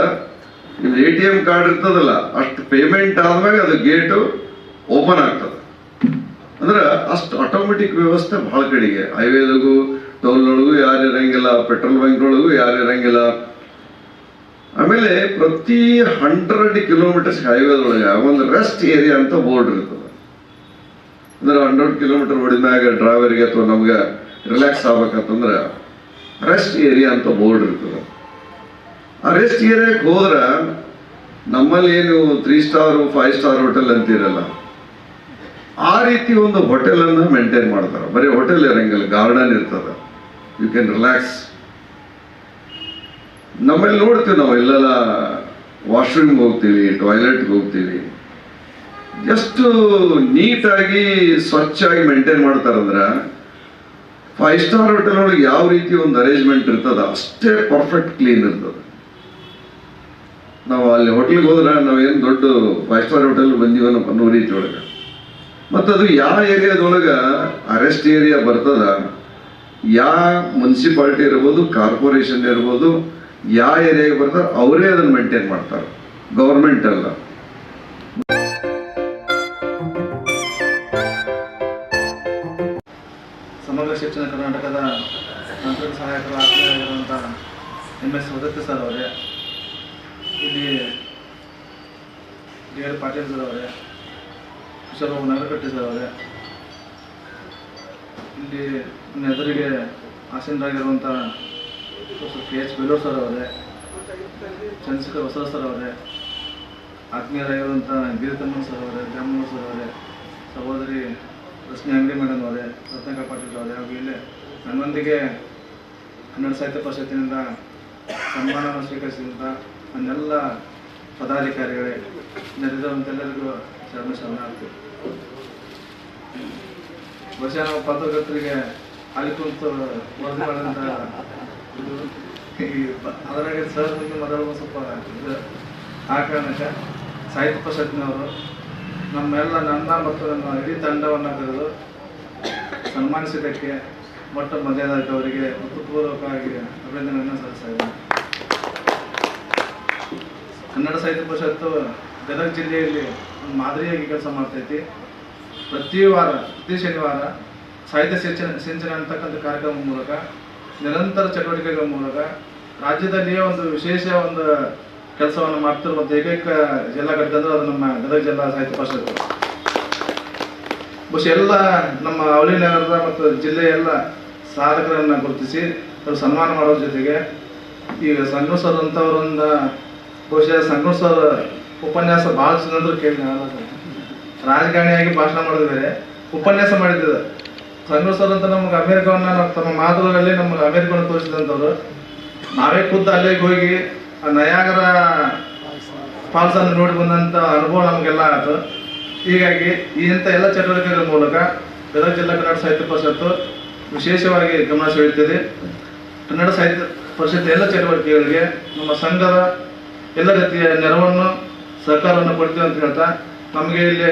ನಿಮ್ದು ATM ಕಾರ್ಡ್ ಇರ್ತದಲ್ಲ ಅಷ್ಟು ಪೇಮೆಂಟ್ ಆದ್ಮೇಲೆ ಅದು ಗೇಟು ಓಪನ್ ಆಗ್ತದೆ. ಅಂದ್ರೆ ಅಷ್ಟು ಆಟೋಮೆಟಿಕ್ ವ್ಯವಸ್ಥೆ ಭಾಳ ಕಡೆಗೆ, ಹೈವೇದಾಗೂ ಟೋಲ್ನೊಳಗೂ ಯಾರು ಇರಂಗಿಲ್ಲ, ಪೆಟ್ರೋಲ್ ಬಂಕ್ನೊಳಗೂ ಯಾರು ಇರಂಗಿಲ್ಲ. ಆಮೇಲೆ ಪ್ರತಿ 100 ಕಿಲೋಮೀಟರ್ಸ್ ಹೈವೇದೊಳಗೆ ಒಂದು ರೆಸ್ಟ್ ಏರಿಯಾ ಅಂತ ಬೋರ್ಡ್ ಇರ್ತದೆ. ಅಂದ್ರೆ 100 ಕಿಲೋಮೀಟರ್ ಹೊಡಿದ್ಮ್ಯಾಗ ಡ್ರೈವರ್ಗೆ ಅಥವಾ ನಮ್ಗೆ ರಿಲ್ಯಾಕ್ಸ್ ಆಗ್ಬೇಕಂತಂದ್ರೆ ರೆಸ್ಟ್ ಏರಿಯಾ ಅಂತ ಬೋರ್ಡ್ ಇರ್ತದೆ. ಆ ರೆಸ್ಟ್ ಏರಿಯಾಕ್ಕೆ ಹೋದ್ರೆ ನಮ್ಮಲ್ಲಿ ಏನು 3 ಸ್ಟಾರ್ 5 ಸ್ಟಾರ್ ಹೋಟೆಲ್ ಅಂತಿರಲ್ಲ, ಆ ರೀತಿ ಒಂದು ಹೋಟೆಲನ್ನು ಮೇಂಟೈನ್ ಮಾಡ್ತಾರೆ. ಬರೀ ಹೋಟೆಲ್ ಇರಂಗಿಲ್ಲ, ಗಾರ್ಡನ್ ಇರ್ತದೆ, ಯು ಕ್ಯಾನ್ ರಿಲ್ಯಾಕ್ಸ್. ನಮ್ಮಲ್ಲಿ ನೋಡ್ತೀವಿ, ನಾವು ಇಲ್ಲೆಲ್ಲ ವಾಶ್ರೂಮ್ಗೆ ಹೋಗ್ತೀವಿ, ಟಾಯ್ಲೆಟ್ಗೆ ಹೋಗ್ತೀವಿ, ಎಷ್ಟು ನೀಟಾಗಿ ಸ್ವಚ್ಛಾಗಿ ಮೇಂಟೈನ್ ಮಾಡ್ತಾರಂದ್ರೆ 5 ಸ್ಟಾರ್ ಹೋಟೆಲ್ ಒಳಗೆ ಯಾವ ರೀತಿ ಒಂದು ಅರೇಂಜ್ಮೆಂಟ್ ಇರ್ತದ ಅಷ್ಟೇ ಪರ್ಫೆಕ್ಟ್ ಕ್ಲೀನ್ ಇರ್ತದೆ. ನಾವು ಅಲ್ಲಿ ಹೋಟೆಲ್ಗೆ ಹೋದ್ರೆ ನಾವೇನು ದೊಡ್ಡ 5 ಸ್ಟಾರ್ ಹೋಟೆಲ್ ಬಂದೀವನ್ನೋ ಅನ್ನೋ ರೀತಿ ಒಳಗೆ. ಮತ್ತು ಅದು ಯಾವ ಏರಿಯಾದೊಳಗೆ ಅರೆಸ್ಟ್ ಏರಿಯಾ ಬರ್ತದ, ಯಾವ ಮುನ್ಸಿಪಾಲ್ಟಿ ಇರ್ಬೋದು, ಕಾರ್ಪೊರೇಷನ್ ಇರ್ಬೋದು, ಯಾವ ಏರಿಯಾಗೆ ಬರ್ತಾರೆ ಅವರೇ ಅದನ್ನು ಮೇಂಟೈನ್ ಮಾಡ್ತಾರೆ, ಗೌರ್ಮೆಂಟ್ ಅಲ್ಲ. ಸಮಗ್ರ ಶಿಕ್ಷಣ ಕರ್ನಾಟಕದ ತಾಂತ್ರಿಕ ಸಹಾಯಕರು ಆಗಿರುವಂಥ MS ವದತ್ತಿ ಸರ್ ಅವರೇ, ಇಲ್ಲಿ DL ಪಾಟೀಲ್ ಸರ್ ಅವರೇ, ಕಿಶೋರ್ ನಗರಕಟ್ಟಿ ಸರ್ ಅವರೇ, ಇಲ್ಲಿ ಎದುರಿಗೆ ಆಸೀನರಾಗಿರುವಂಥ KH ಬೇಲೂರ್ ಸರ್ ಅವರೇ, ಚಂದ್ರಶೇಖರ್ ಹೊಸ ಸರ್ ಅವರೇ, ಆತ್ಮೀಯರಾಗಿರುವಂಥ ಗಿರಿತಮ್ಮನ್ ಸರ್ ಅವರೇ, ಜಾಮೂನ್ ಸರ್ ಅವರೇ, ಸಹೋದರಿ ರಶ್ಮಿ ಅಂಗಡಿ ಮೇಡಮ್ ಅವರೇ, ರತ್ನಾಕರ್ ಪಾಟೀಲ್ ಅವರೇ, ಹಾಗೂ ಇಲ್ಲಿ ನನ್ನೊಂದಿಗೆ ಕನ್ನಡ ಸಾಹಿತ್ಯ ಪರಿಷತ್ತಿನಿಂದ ಸನ್ಮಾನವನ್ನು ಸ್ವೀಕರಿಸಿದಂಥ ನನ್ನೆಲ್ಲ ಪದಾಧಿಕಾರಿಗಳೇ, ನೆರೆದವಂತೆಲ್ಲರಿಗೂ ಶರಣಾರ್ಥಿ. ಬಹುಶಃ ನಾವು ಪತ್ರಕರ್ತರಿಗೆ ಅಲ್ಲಿ ಕುಂತು ವರದಿ ಮಾಡಿದಂಥ ಅದರಾಗ ಸರ್ ಬಗ್ಗೆ ಮಾತಾಡೋದು ಸ್ವಲ್ಪ ಇದು. ಆ ಕಾರಣಕ್ಕೆ ಸಾಹಿತ್ಯ ಪರಿಷತ್ತಿನವರು ನನ್ನ ಮತ್ತು ನನ್ನ ಇಡೀ ತಂಡವನ್ನು ಕರೆದು ಸನ್ಮಾನಿಸಿದ್ದಕ್ಕೆ ಮೊಟ್ಟ ಮೊದಲನೇದಾಗಿ ಅವರಿಗೆ ಹೃತ್ಪೂರ್ವಕವಾಗಿ ಅಭಿನಂದನೆಯನ್ನು ಸಲ್ಲಿಸ್ತಾ ಇದ್ದೇನೆ. ಕನ್ನಡ ಸಾಹಿತ್ಯ ಪರಿಷತ್ತು ಗದಗ ಜಿಲ್ಲೆಯಲ್ಲಿ ಒಂದು ಮಾದರಿಯಾಗಿ ಕೆಲಸ ಮಾಡ್ತೈತಿ. ಪ್ರತಿ ಶನಿವಾರ ಸಾಹಿತ್ಯ ಸಿಂಚನ ಅಂತಕ್ಕಂಥ ಕಾರ್ಯಕ್ರಮದ ಮೂಲಕ, ನಿರಂತರ ಚಟುವಟಿಕೆಗಳ ಮೂಲಕ ರಾಜ್ಯದಲ್ಲಿಯೇ ಒಂದು ವಿಶೇಷ ಒಂದು ಕೆಲಸವನ್ನು ಮಾಡ್ತಿರುವಂಥ ಏಕೈಕ ಜಿಲ್ಲಾ ಘಟಕ ಅಂದ್ರೆ ಅದು ನಮ್ಮ ಗದಗ ಜಿಲ್ಲಾ ಸಾಹಿತ್ಯ ಪರಿಷತ್ತು. ಬಹುಶಃ ಎಲ್ಲ ನಮ್ಮ ಅವಳಿ ನಗರದ ಮತ್ತು ಜಿಲ್ಲೆಯ ಎಲ್ಲ ಸಾಧಕರನ್ನು ಗುರುತಿಸಿ ಅವರು ಸನ್ಮಾನ ಮಾಡೋದ್ರ ಜೊತೆಗೆ ಈಗ ಸಂಗೂರ್ ಸರ್ ಅಂತವರೊಂದು ಬಹುಶಃ ಸಂಗೂರ್ ಸರ್ ಉಪನ್ಯಾಸ ಭಾಳ ಚಂದ್ರ ಕೇಳಿ ರಾಜಕಾರಣಿಯಾಗಿ ಭಾಷಣ ಮಾಡೋದು ಬೇರೆ, ಉಪನ್ಯಾಸ ಮಾಡಿದ್ದ ಸಂಗೂರ್ ಸರ್ ಅಂತ ನಮ್ಗೆ ಅಮೆರಿಕವನ್ನು ತಮ್ಮ ಮಾತುಗಳಲ್ಲಿ ನಮ್ಗೆ ಅಮೆರಿಕವನ್ನು ತೋರಿಸಿದಂಥವ್ರು. ನಾವೇ ಖುದ್ದು ಅಲ್ಲಿಗೆ ಹೋಗಿ ನಯಾಗರ ಫಾಲ್ಸ್ ಅನ್ನು ನೋಡಿ ಬಂದಂಥ ಅನುಭವ ನಮಗೆಲ್ಲ ಆಯಿತು. ಹೀಗಾಗಿ ಇಂಥ ಎಲ್ಲ ಚಟುವಟಿಕೆಗಳ ಮೂಲಕ ಗದಗ ಜಿಲ್ಲಾ ಕನ್ನಡ ಸಾಹಿತ್ಯ ಪರಿಷತ್ತು ವಿಶೇಷವಾಗಿ ಗಮನ ಸೆಳೆಯುತ್ತಿದೆ. ಕನ್ನಡ ಸಾಹಿತ್ಯ ಪರಿಷತ್ ಎಲ್ಲ ಚಟುವಟಿಕೆಗಳಿಗೆ ನಮ್ಮ ಸಂಘದ ಎಲ್ಲ ರೀತಿಯ ನೆರವನ್ನು ಸಹಕಾರವನ್ನು ಕೊಡ್ತೀವಿ ಅಂತ ಹೇಳ್ತಾ, ನಮಗೆ ಇಲ್ಲಿ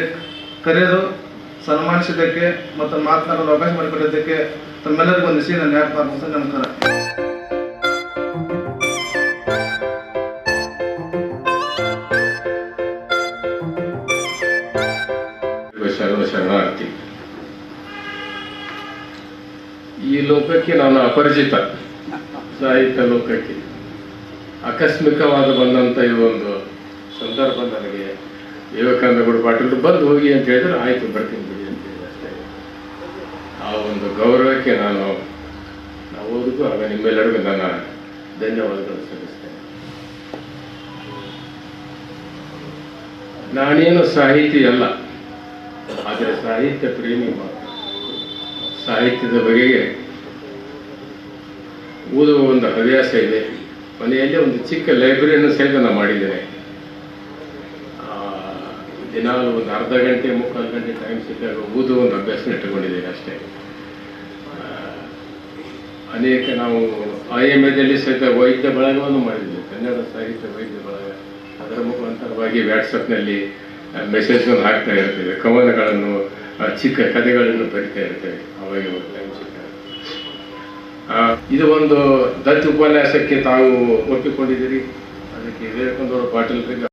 ಕರೆದು ಸನ್ಮಾನಿಸಿದ್ದಕ್ಕೆ ಮತ್ತು ಮಾತನಾಡಲು ಅವಕಾಶ ಮಾಡಿಕೊಟ್ಟಿದ್ದಕ್ಕೆ ತಮ್ಮೆಲ್ಲರಿಗೂ ವಂದಿಸಿ ನನ್ನ ಯಾಕೆ ನಮಸ್ಕಾರ. ಶರಣಾರ್ಥಿ. ಈ ಲೋಕಕ್ಕೆ ನಾನು ಅಪರಿಚಿತ, ಸಾಹಿತ್ಯ ಲೋಕಕ್ಕೆ ಆಕಸ್ಮಿಕವಾದ ಬಂದಂಥ ಈ ಒಂದು ಸಂದರ್ಭ ನನಗೆ ವಿವೇಕಾನಂದ ಗೌಡ ಪಾಟೀಲ್ ಬಂದು ಹೋಗಿ ಅಂತ ಹೇಳಿದ್ರೆ ಆಯಿತು ಬರ್ತೀನಿ ಬಿಡಿ ಅಂತ ಹೇಳಿ ಅಷ್ಟೇ. ಆ ಒಂದು ಗೌರವಕ್ಕೆ ನಾವು ಓದಿದ್ದು ಆಗ ನಿಮ್ಮೆಲ್ಲರಿಗೂ ನನ್ನ ಧನ್ಯವಾದಗಳು ಸಲ್ಲಿಸ್ತೇನೆ. ನಾನೇನು ಸಾಹಿತಿ ಅಲ್ಲ, ಆದರೆ ಸಾಹಿತ್ಯ ಪ್ರೇಮಿ ಮಾತ್ರ. ಸಾಹಿತ್ಯದ ಬಗೆಗೆ ಓದುವ ಒಂದು ಹವ್ಯಾಸ ಇದೆ. ಮನೆಯಲ್ಲಿ ಒಂದು ಚಿಕ್ಕ ಲೈಬ್ರರಿಯನ್ನು ಸಹಿತ ನಾನು ಮಾಡಿದ್ದೇನೆ. ದಿನಾಲು ಒಂದು ಅರ್ಧ ಗಂಟೆ 3/4 ಗಂಟೆ ಟೈಮ್ ಸಿಕ್ಕಾಗ ಓದುವ ಒಂದು ಅಭ್ಯಾಸ ಇಟ್ಟುಕೊಂಡಿದ್ದೇನೆ ಅಷ್ಟೇ. ಅನೇಕ ನಾವು IMAದಲ್ಲಿ ಸಹಿತ ವೈದ್ಯ ಬಳಗವನ್ನು ಮಾಡಿದ್ದೇವೆ, ಕನ್ನಡ ಸಾಹಿತ್ಯ ವೈದ್ಯ ಬಳಗ. ಅದರ ಮುಖಾಂತರವಾಗಿ ವ್ಯಾಟ್ಸಪ್ನಲ್ಲಿ ಮೆಸೇಜ್ಗಳನ್ನು ಹಾಕ್ತಾ ಇರ್ತೇವೆ, ಕವನಗಳನ್ನು, ಚಿಕ್ಕ ಕಥೆಗಳನ್ನು ಬರಿತಾ ಇರ್ತೇವೆ. ಅವಾಗ ಇದು ಒಂದು ದತ್ತಿ ಉಪನ್ಯಾಸಕ್ಕೆ ತಾವು ಒಪ್ಪಿಕೊಂಡಿದ್ದೀರಿ. ಅದಕ್ಕೆ ವಿವೇಕಾನಂದ ಪಾಟೀಲ್ರಿಗೆ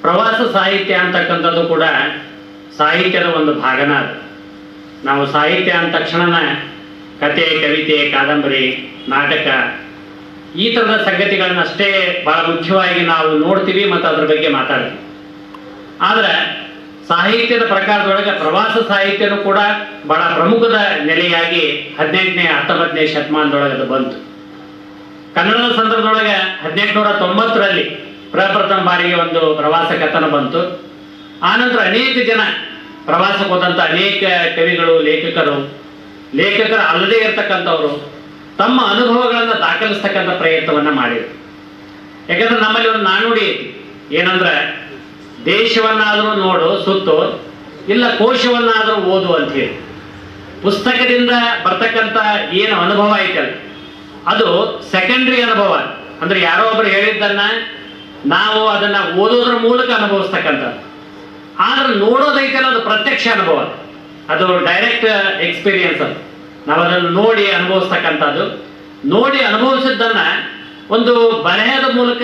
ಪ್ರವಾಸ ಸಾಹಿತ್ಯ ಅಂತಕ್ಕಂಥದ್ದು ಕೂಡ ಸಾಹಿತ್ಯದ ಒಂದು ಭಾಗನ ಅದು. ನಾವು ಸಾಹಿತ್ಯ ಅಂದ ತಕ್ಷಣನ ಕತೆ, ಕವಿತೆ, ಕಾದಂಬರಿ, ನಾಟಕ ಈ ಥರದ ಸಂಗತಿಗಳನ್ನಷ್ಟೇ ಬಹಳ ಮುಖ್ಯವಾಗಿ ನಾವು ನೋಡ್ತೀವಿ ಮತ್ತು ಅದ್ರ ಬಗ್ಗೆ ಮಾತಾಡ್ತೀವಿ. ಆದರೆ ಸಾಹಿತ್ಯದ ಪ್ರಕಾರದೊಳಗೆ ಪ್ರವಾಸ ಸಾಹಿತ್ಯನೂ ಕೂಡ ಬಹಳ ಪ್ರಮುಖದ ನೆಲೆಯಾಗಿ 18ನೇ 19ನೇ ಶತಮಾನದೊಳಗೆ ಅದು ಬಂತು. ಕನ್ನಡದ ಸಂದರ್ಭದೊಳಗೆ 1890ರಲ್ಲಿ ಪ್ರಪ್ರಥಮ ಬಾರಿಗೆ ಒಂದು ಪ್ರವಾಸ ಕಥನ ಬಂತು. ಆನಂತರ ಅನೇಕ ಜನ ಪ್ರವಾಸಕ್ಕೆ ಹೋದಂಥ ಅನೇಕ ಕವಿಗಳು, ಲೇಖಕರು ಅಲ್ಲದೇ ಇರತಕ್ಕಂಥವರು ತಮ್ಮ ಅನುಭವಗಳನ್ನು ದಾಖಲಿಸ್ತಕ್ಕಂಥ ಪ್ರಯತ್ನವನ್ನು ಮಾಡಿದರು. ಯಾಕಂದ್ರೆ ನಮ್ಮಲ್ಲಿ ಒಂದು ನಾಣ್ಣುಡಿ ಐತಿ, ಏನಂದ್ರೆ ದೇಶವನ್ನಾದರೂ ನೋಡು ಸುತ್ತು, ಇಲ್ಲ ಕೋಶವನ್ನಾದರೂ ಓದು ಅಂತ ಹೇಳಿ. ಪುಸ್ತಕದಿಂದ ಬರ್ತಕ್ಕಂಥ ಏನು ಅನುಭವ ಐತಲ್ಲ ಅದು ಸೆಕೆಂಡ್ರಿ ಅನುಭವ. ಅಂದ್ರೆ ಯಾರೋ ಒಬ್ರು ಹೇಳಿದ್ದನ್ನ ನಾವು ಅದನ್ನ ಓದೋದ್ರ ಮೂಲಕ ಅನುಭವಿಸ್ತಕ್ಕಂಥದ್ದು. ಆದ್ರೆ ನೋಡೋದೈತಲ್ಲ ಅದು ಪ್ರತ್ಯಕ್ಷ ಅನುಭವ, ಅದು ಡೈರೆಕ್ಟ್ ಎಕ್ಸ್ಪೀರಿಯನ್ಸ್. ಅದು ನಾವು ಅದನ್ನು ನೋಡಿ ಅನುಭವಿಸ್ತಕ್ಕಂಥದ್ದು. ನೋಡಿ ಅನುಭವಿಸಿದ್ದನ್ನ ಒಂದು ಬರೆಹದ ಮೂಲಕ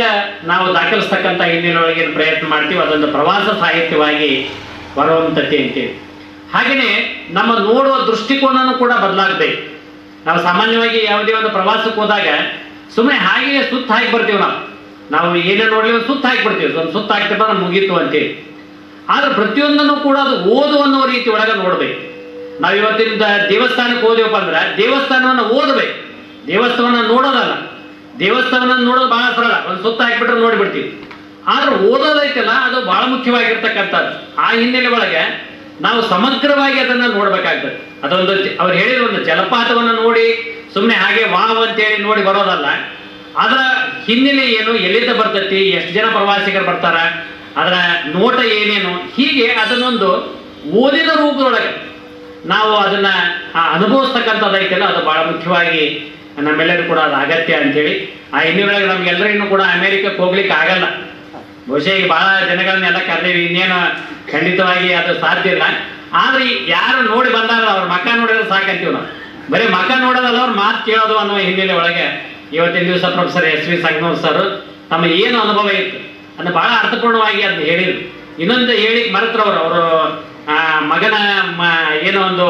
ನಾವು ದಾಖಲಿಸ್ತಕ್ಕಂಥ ಹಿಂದಿನೊಳಗೆ ಪ್ರಯತ್ನ ಮಾಡ್ತೀವಿ. ಅದೊಂದು ಪ್ರವಾಸ ಸಾಹಿತ್ಯವಾಗಿ ಹೊರಹೊಮ್ಮತೈತಿ ಅಂತೇಳಿ. ಹಾಗೆಯೇ ನಮ್ಮ ನೋಡುವ ದೃಷ್ಟಿಕೋನನೂ ಕೂಡ ಬದಲಾಗಬೇಕು. ನಾವು ಸಾಮಾನ್ಯವಾಗಿ ಯಾವುದೇ ಒಂದು ಪ್ರವಾಸಕ್ಕೆ ಹೋದಾಗ ಸುಮ್ಮನೆ ಹಾಗೆಯೇ ಸುತ್ತ ಹಾಕಿ ಬರ್ತೀವಿ. ನಾವು ಏನೇ ನೋಡಲಿ ಒಂದು ಸುತ್ತ ಹಾಕಿ ಬರ್ತೀವಿ, ಒಂದು ಸುತ್ತ ಹಾಕ್ತಿಪ್ಪ ನಮ್ಗೆ ಮುಗೀತು ಅಂತೇಳಿ. ಆದ್ರೆ ಪ್ರತಿಯೊಂದನ್ನು ಕೂಡ ಅದು ಓದು ಅನ್ನೋ ರೀತಿ ಒಳಗೆ ನೋಡ್ಬೇಕು. ನಾವು ಇವತ್ತಿನ ದೇವಸ್ಥಾನಕ್ಕೆ ಹೋದೇವಪ್ಪ ಅಂದ್ರೆ ದೇವಸ್ಥಾನವನ್ನು ಓದಬೇಕು, ದೇವಸ್ಥಾನವನ್ನು ನೋಡೋದಲ್ಲ. ದೇವಸ್ಥಾನವನ್ನು ನೋಡೋದು ಬಹಳ ಸರಳ, ಒಂದು ಸುತ್ತ ಹಾಕಿಬಿಟ್ರೆ ನೋಡಿಬಿಡ್ತೀವಿ. ಆದ್ರೆ ಓದೋದೈತಲ್ಲ ಅದು ಬಹಳ ಮುಖ್ಯವಾಗಿರ್ತಕ್ಕಂಥದ್ದು. ಆ ಹಿನ್ನೆಲೆ ಒಳಗೆ ನಾವು ಸಮಗ್ರವಾಗಿ ಅದನ್ನ ನೋಡ್ಬೇಕಾಗ್ತದೆ. ಅದೊಂದು ಅವ್ರು ಹೇಳಿದ್ರು, ಒಂದು ಜಲಪಾತವನ್ನು ನೋಡಿ ಸುಮ್ಮನೆ ಹಾಗೆ ವಾವ್ ಅಂತೇಳಿ ನೋಡಿ ಬರೋದಲ್ಲ. ಅದರ ಹಿನ್ನೆಲೆ ಏನು, ಎಲ್ಲಿಂದ ಬರ್ತೈತಿ, ಎಷ್ಟು ಜನ ಪ್ರವಾಸಿಗರು ಬರ್ತಾರ, ಅದರ ನೋಟ ಏನೇನು, ಹೀಗೆ ಅದನ್ನೊಂದು ಓದಿದ ರೂಪದೊಳಗೆ ನಾವು ಅದನ್ನ ಅನುಭವಿಸ್ತಕ್ಕಂಥದ್ದೈತಲ್ಲ ಅದು ಬಹಳ ಮುಖ್ಯವಾಗಿ ನಮ್ಮೆಲ್ಲರೂ ಕೂಡ ಅದು ಅಗತ್ಯ ಅಂತೇಳಿ. ಆ ಹಿನ್ನೆಲೆಯೊಳಗೆ ನಮ್ಗೆಲ್ಲರಿಗೂ ಕೂಡ ಅಮೆರಿಕಕ್ಕೆ ಹೋಗ್ಲಿಕ್ಕೆ ಆಗಲ್ಲ. ಬಹುಶಃ ಈಗ ಬಹಳ ಜನಗಳನ್ನೆಲ್ಲ ಕರೆದೇವಿ, ಇನ್ನೇನು ಖಂಡಿತವಾಗಿ ಅದು ಸಾಧ್ಯ ಇಲ್ಲ. ಆದ್ರೆ ಯಾರು ನೋಡಿ ಬಂದಾಗ ಅವ್ರ ಮಕ್ಕ ನೋಡಿದ್ರೆ ಸಾಕಂತೀವಿ ನಾವು. ಬರೀ ಮಕ್ಕ ನೋಡೋದಲ್ಲ, ಅವ್ರ ಮಾತು ಕೇಳೋದು ಅನ್ನೋ ಹಿನ್ನೆಲೆ ಒಳಗೆ ಇವತ್ತಿನ ದಿವಸ ಪ್ರೊಫೆಸರ್ SV ಸಂಗನೂರ್ ಸರ್ ತಮ್ಮ ಏನು ಅನುಭವ ಇತ್ತು ಅದನ್ನ ಬಹಳ ಅರ್ಥಪೂರ್ಣವಾಗಿ ಅದನ್ನ ಹೇಳಿದ್ರು. ಇನ್ನೊಂದು ಹೇಳಿಕ್ ಮರೆತ್ರವ್ರು, ಅವರು ಮಗನ ಏನೋ ಒಂದು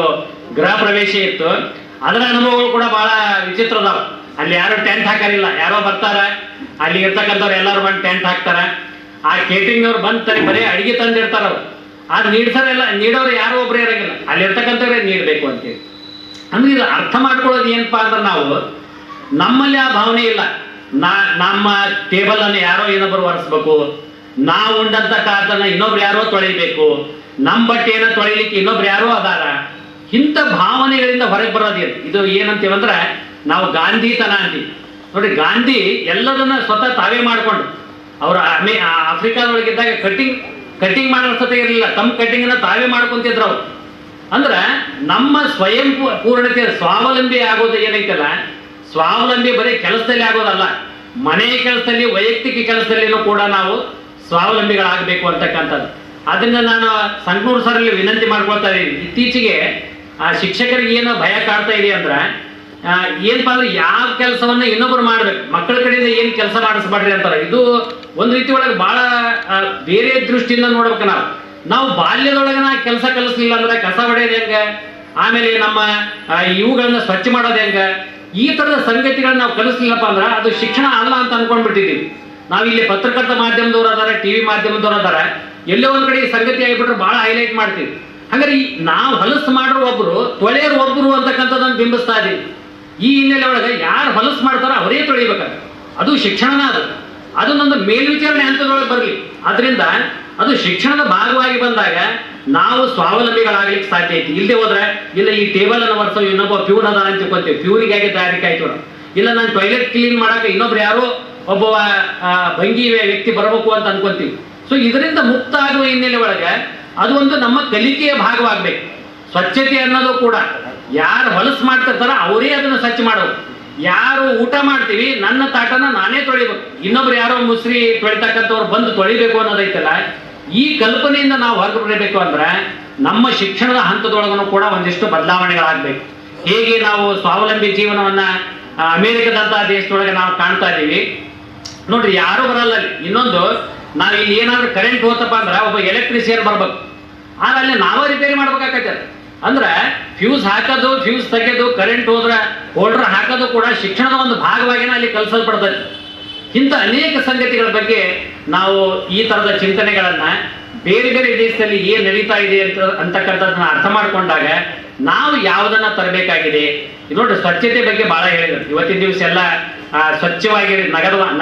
ಗೃಹ ಪ್ರವೇಶ ಇತ್ತು, ಅದರ ಅನುಭವಗಳು ಕೂಡ ಬಹಳ ವಿಚಿತ್ರ ಅದಾವ. ಅಲ್ಲಿ ಯಾರು ಟೆಂಟ್ ಹಾಕಲಿಲ್ಲ, ಯಾರೋ ಬರ್ತಾರ, ಅಲ್ಲಿ ಇರ್ತಕ್ಕಂಥವ್ರು ಎಲ್ಲರೂ ಬಂದು ಟೆಂಟ್ ಹಾಕ್ತಾರ. ಆ ಕೇಟರಿಂಗ್ ಅವ್ರು ಬಂದು ಬರೀ ಅಡಿಗೆ ತಂದಿರ್ತಾರ. ಅವ್ರು ಅದು ನೀಡೋರು ಯಾರೋ ಒಬ್ರು ಇರಂಗಿಲ್ಲ, ಅಲ್ಲಿ ಇರ್ತಕ್ಕಂಥವ್ರೆ ನೀಡಬೇಕು ಅಂತೇಳಿ. ಅಂದ್ರೆ ಇದು ಅರ್ಥ ಮಾಡ್ಕೊಳ್ಳೋದು ಏನಪ್ಪಾ ಅಂದ್ರೆ ನಾವು ನಮ್ಮಲ್ಲಿ ಆ ಭಾವನೆ ಇಲ್ಲ. ನಮ್ಮ ಟೇಬಲ್ ಅನ್ನು ಯಾರೋ ಇನ್ನೊಬ್ರು ಒರೆಸ್ಬೇಕು, ನಾವು ಉಂಡಂತ ಕಾತನ್ನ ಇನ್ನೊಬ್ರು ಯಾರೋ ತೊಳಿಬೇಕು, ನಮ್ಮ ಬಟ್ಟೆಯನ್ನು ತೊಳಿಲಿಕ್ಕೆ ಇನ್ನೊಬ್ರು ಯಾರೋ ಅದಾರ. ಇಂಥ ಭಾವನೆಗಳಿಂದ ಹೊರಗೆ ಬರೋದೇನು ಇದು ಏನಂತೀವಂದ್ರೆ ನಾವು ಗಾಂಧಿತನ ಅಂತೀವಿ. ನೋಡಿ, ಗಾಂಧಿ ಎಲ್ಲದನ್ನ ಸ್ವತಃ ತಾವೇ ಮಾಡ್ಕೊಂಡು, ಅವರು ಆಫ್ರಿಕಾದೊಳಗಿದ್ದಾಗ ಕಟಿಂಗ್ ಮಾಡೋ ಸತ ಇರಲಿಲ್ಲ, ತಮ್ಮ ಕಟಿಂಗ್ ಅನ್ನ ತಾವೇ ಮಾಡ್ಕೊಂತಿದ್ರು ಅವ್ರು. ಅಂದ್ರೆ ನಮ್ಮ ಸ್ವಯಂ ಪೂರ್ಣತೆ, ಸ್ವಾವಲಂಬಿ ಆಗೋದು ಏನೈತಲ್ಲ, ಸ್ವಾವಲಂಬಿ ಬರೀ ಕೆಲಸದಲ್ಲಿ ಆಗೋದಲ್ಲ, ಮನೆ ಕೆಲಸದಲ್ಲಿ, ವೈಯಕ್ತಿಕ ಕೆಲಸದಲ್ಲಿನೂ ಕೂಡ ನಾವು ಸ್ವಾವಲಂಬಿಗಳಾಗಬೇಕು ಅಂತಕ್ಕಂಥದ್ದು. ಅದನ್ನ ನಾನು ಸಂಗನೂರ್ ಸರಲ್ಲಿ ವಿನಂತಿ ಮಾಡ್ಕೊಳ್ತಾ ಇದ್ದೀನಿ. ಇತ್ತೀಚೆಗೆ ಆ ಶಿಕ್ಷಕರಿಗೆ ಏನು ಭಯ ಕಾಡ್ತಾ ಇದೆ ಅಂದ್ರೆ ಏನಪ್ಪ ಅಂದ್ರೆ ಯಾವ ಕೆಲಸವನ್ನ ಇನ್ನೊಬ್ರು ಮಾಡ್ಬೇಕು, ಮಕ್ಕಳ ಕಡೆಯಿಂದ ಏನ್ ಕೆಲಸ ಮಾಡಿಸ್ಬಾಡ್ರಿ ಅಂತಾರೆ. ಇದು ಒಂದು ರೀತಿ ಒಳಗೆ ಬಹಳ ಬೇರೆ ದೃಷ್ಟಿಯಿಂದ ನೋಡ್ಬೇಕು. ನಾವು ಬಾಲ್ಯದೊಳಗೆ ಕೆಲಸ ಕಲಿಸ್ಲಿಲ್ಲ ಅಂದ್ರೆ ಕಸ ಹೊಡೆಯೋದು ಹೆಂಗ, ಆಮೇಲೆ ನಮ್ಮ ಇವುಗಳನ್ನ ಸ್ವಚ್ಛ ಮಾಡೋದು ಹೆಂಗ, ಈ ತರದ ಸಂಗತಿಗಳನ್ನ ನಾವು ಕಲಿಸ್ಲಿಲ್ಲಪ್ಪ ಅಂದ್ರೆ ಅದು ಶಿಕ್ಷಣ ಅಲ್ಲ ಅಂತ ಅನ್ಕೊಂಡ್ಬಿಟ್ಟಿದ್ದೀವಿ. ನಾವಿಲ್ಲಿ ಪತ್ರಕರ್ತ ಮಾಧ್ಯಮದವ್ರು ಅದಾರ, TV ಮಾಧ್ಯಮದವ್ರು ಅದಾರ, ಎಲ್ಲೋ ಒಂದ್ ಕಡೆ ಈ ಸಂಗತಿ ಆಗಿಬಿಟ್ರೆ ಬಹಳ ಹೈಲೈಟ್ ಮಾಡ್ತೀವಿ. ಹಾಗಾದ್ರೆ ನಾವು ಹೊಲಸು ಮಾಡ್ರೋ ಒಬ್ರು, ತೊಳೆಯೋರು ಒಬ್ರು ಅಂತಕ್ಕಂಥದ್ದನ್ನು ಬಿಂಬಿಸ್ತಾ ಇದೀವಿ. ಈ ಹಿನ್ನೆಲೆ ಒಳಗೆ ಯಾರು ಹೊಲಸು ಮಾಡ್ತಾರೋ ಅವರೇ ತೊಳಿಬೇಕಾದ್ರೆ ಅದು ಶಿಕ್ಷಣನ. ಅದನ್ನೊಂದು ಮೇಲ್ವಿಚಾರಣೆ ಹಂತದೊಳಗೆ ಬರಲಿ. ಅದರಿಂದ ಅದು ಶಿಕ್ಷಣದ ಭಾಗವಾಗಿ ಬಂದಾಗ ನಾವು ಸ್ವಾವಲಂಬಿಗಳಾಗ್ಲಿಕ್ಕೆ ಸಾಧ್ಯ ಐತಿ. ಇಲ್ಲದೆ ಹೋದ್ರೆ ಇಲ್ಲ ಈ ಟೇಬಲ್ ಅನ್ನು ಒರೆಸೋ ಇನ್ನೊಬ್ಬ ಪ್ಯೂನ್ ಅದ ಅಂತ ತಿಳ್ಕೊಂತೀವಿ, ಪ್ಯೂನಿಗಾಗಿ ತಯಾರಿಕೆ ಆಯ್ತು. ಇಲ್ಲ ನಾನು ಟಾಯ್ಲೆಟ್ ಕ್ಲೀನ್ ಮಾಡಕ್ಕೆ ಇನ್ನೊಬ್ರು ಯಾರೋ ಒಬ್ಬ ಭಂಗಿ ವ್ಯಕ್ತಿ ಬರಬೇಕು ಅಂತ ಅನ್ಕೊಂತೀವಿ. ಸೊ ಇದರಿಂದ ಮುಕ್ತ ಆಗುವ ಹಿನ್ನೆಲೆ ಒಳಗೆ ಅದು ಒಂದು ನಮ್ಮ ಕಲಿಕೆಯ ಭಾಗವಾಗಬೇಕು. ಸ್ವಚ್ಛತೆ ಅನ್ನೋದು ಕೂಡ ಯಾರು ಹೊಲಸು ಮಾಡ್ತಿರ್ತಾರ ಅವರೇ ಅದನ್ನು ಸ್ವಚ್ಛ ಮಾಡೋದು. ಯಾರು ಊಟ ಮಾಡ್ತೀವಿ ನನ್ನ ತಾಟನ ನಾನೇ ತೊಳಿಬೇಕು, ಇನ್ನೊಬ್ರು ಯಾರೋ ಮುಸ್ರಿ ತೊಳಿತಕ್ಕಂಥವ್ರು ಬಂದು ತೊಳಿಬೇಕು ಅನ್ನೋದೈತಲ್ಲ, ಈ ಕಲ್ಪನೆಯಿಂದ ನಾವು ಹೊರಗೆ ಬರಬೇಕು ಅಂದ್ರೆ ನಮ್ಮ ಶಿಕ್ಷಣದ ಹಂತದೊಳಗೂ ಕೂಡ ಒಂದಿಷ್ಟು ಬದಲಾವಣೆಗಳಾಗಬೇಕು. ಹೇಗೆ ನಾವು ಸ್ವಾವಲಂಬಿ ಜೀವನವನ್ನ ಅಮೆರಿಕದಂತಹ ದೇಶದೊಳಗೆ ನಾವು ಕಾಣ್ತಾ ಇದ್ದೀವಿ ನೋಡ್ರಿ, ಯಾರು ಬರಲ್ಲ ಅಲ್ಲಿ. ಇನ್ನೊಂದು, ನಾವು ಇಲ್ಲಿ ಏನಾದ್ರೂ ಕರೆಂಟ್ ಹೋತಪ್ಪ ಅಂದ್ರೆ ಒಬ್ಬ ಎಲೆಕ್ಟ್ರಿಷಿಯನ್ ಬರ್ಬೇಕು, ಆದ್ರೆ ಅಲ್ಲಿ ನಾವೇ ರಿಪೇರಿ ಮಾಡ್ಬೇಕಾಗತ್ತೆ. ಅಂದ್ರೆ ಫ್ಯೂಸ್ ಹಾಕೋದು, ಫ್ಯೂಸ್ ತೆಗೆದು, ಕರೆಂಟ್ ಹೋದ್ರೆ ಹೋಲ್ಡರ್ ಹಾಕೋದು ಕೂಡ ಶಿಕ್ಷಣದ ಒಂದು ಭಾಗವಾಗಿನ ಅಲ್ಲಿ ಕಲಿಸಲ್ಪಡ್ತದೆ. ಇಂಥ ಅನೇಕ ಸಂಗತಿಗಳ ಬಗ್ಗೆ ನಾವು ಈ ತರದ ಚಿಂತನೆಗಳನ್ನ ಬೇರೆ ಬೇರೆ ದೇಶದಲ್ಲಿ ಏನ್ ನಡೀತಾ ಇದೆ ಅಂತಕ್ಕಂಥದ್ದನ್ನ ಅರ್ಥ ಮಾಡ್ಕೊಂಡಾಗ ನಾವು ಯಾವುದನ್ನ ತರಬೇಕಾಗಿದೆ. ನೋಡ್ರಿ, ಸ್ವಚ್ಛತೆ ಬಗ್ಗೆ ಬಹಳ ಹೇಳಿದ್ರು. ಇವತ್ತಿನ ದಿವಸ ಎಲ್ಲ ಸ್ವಚ್ಛವಾಗಿ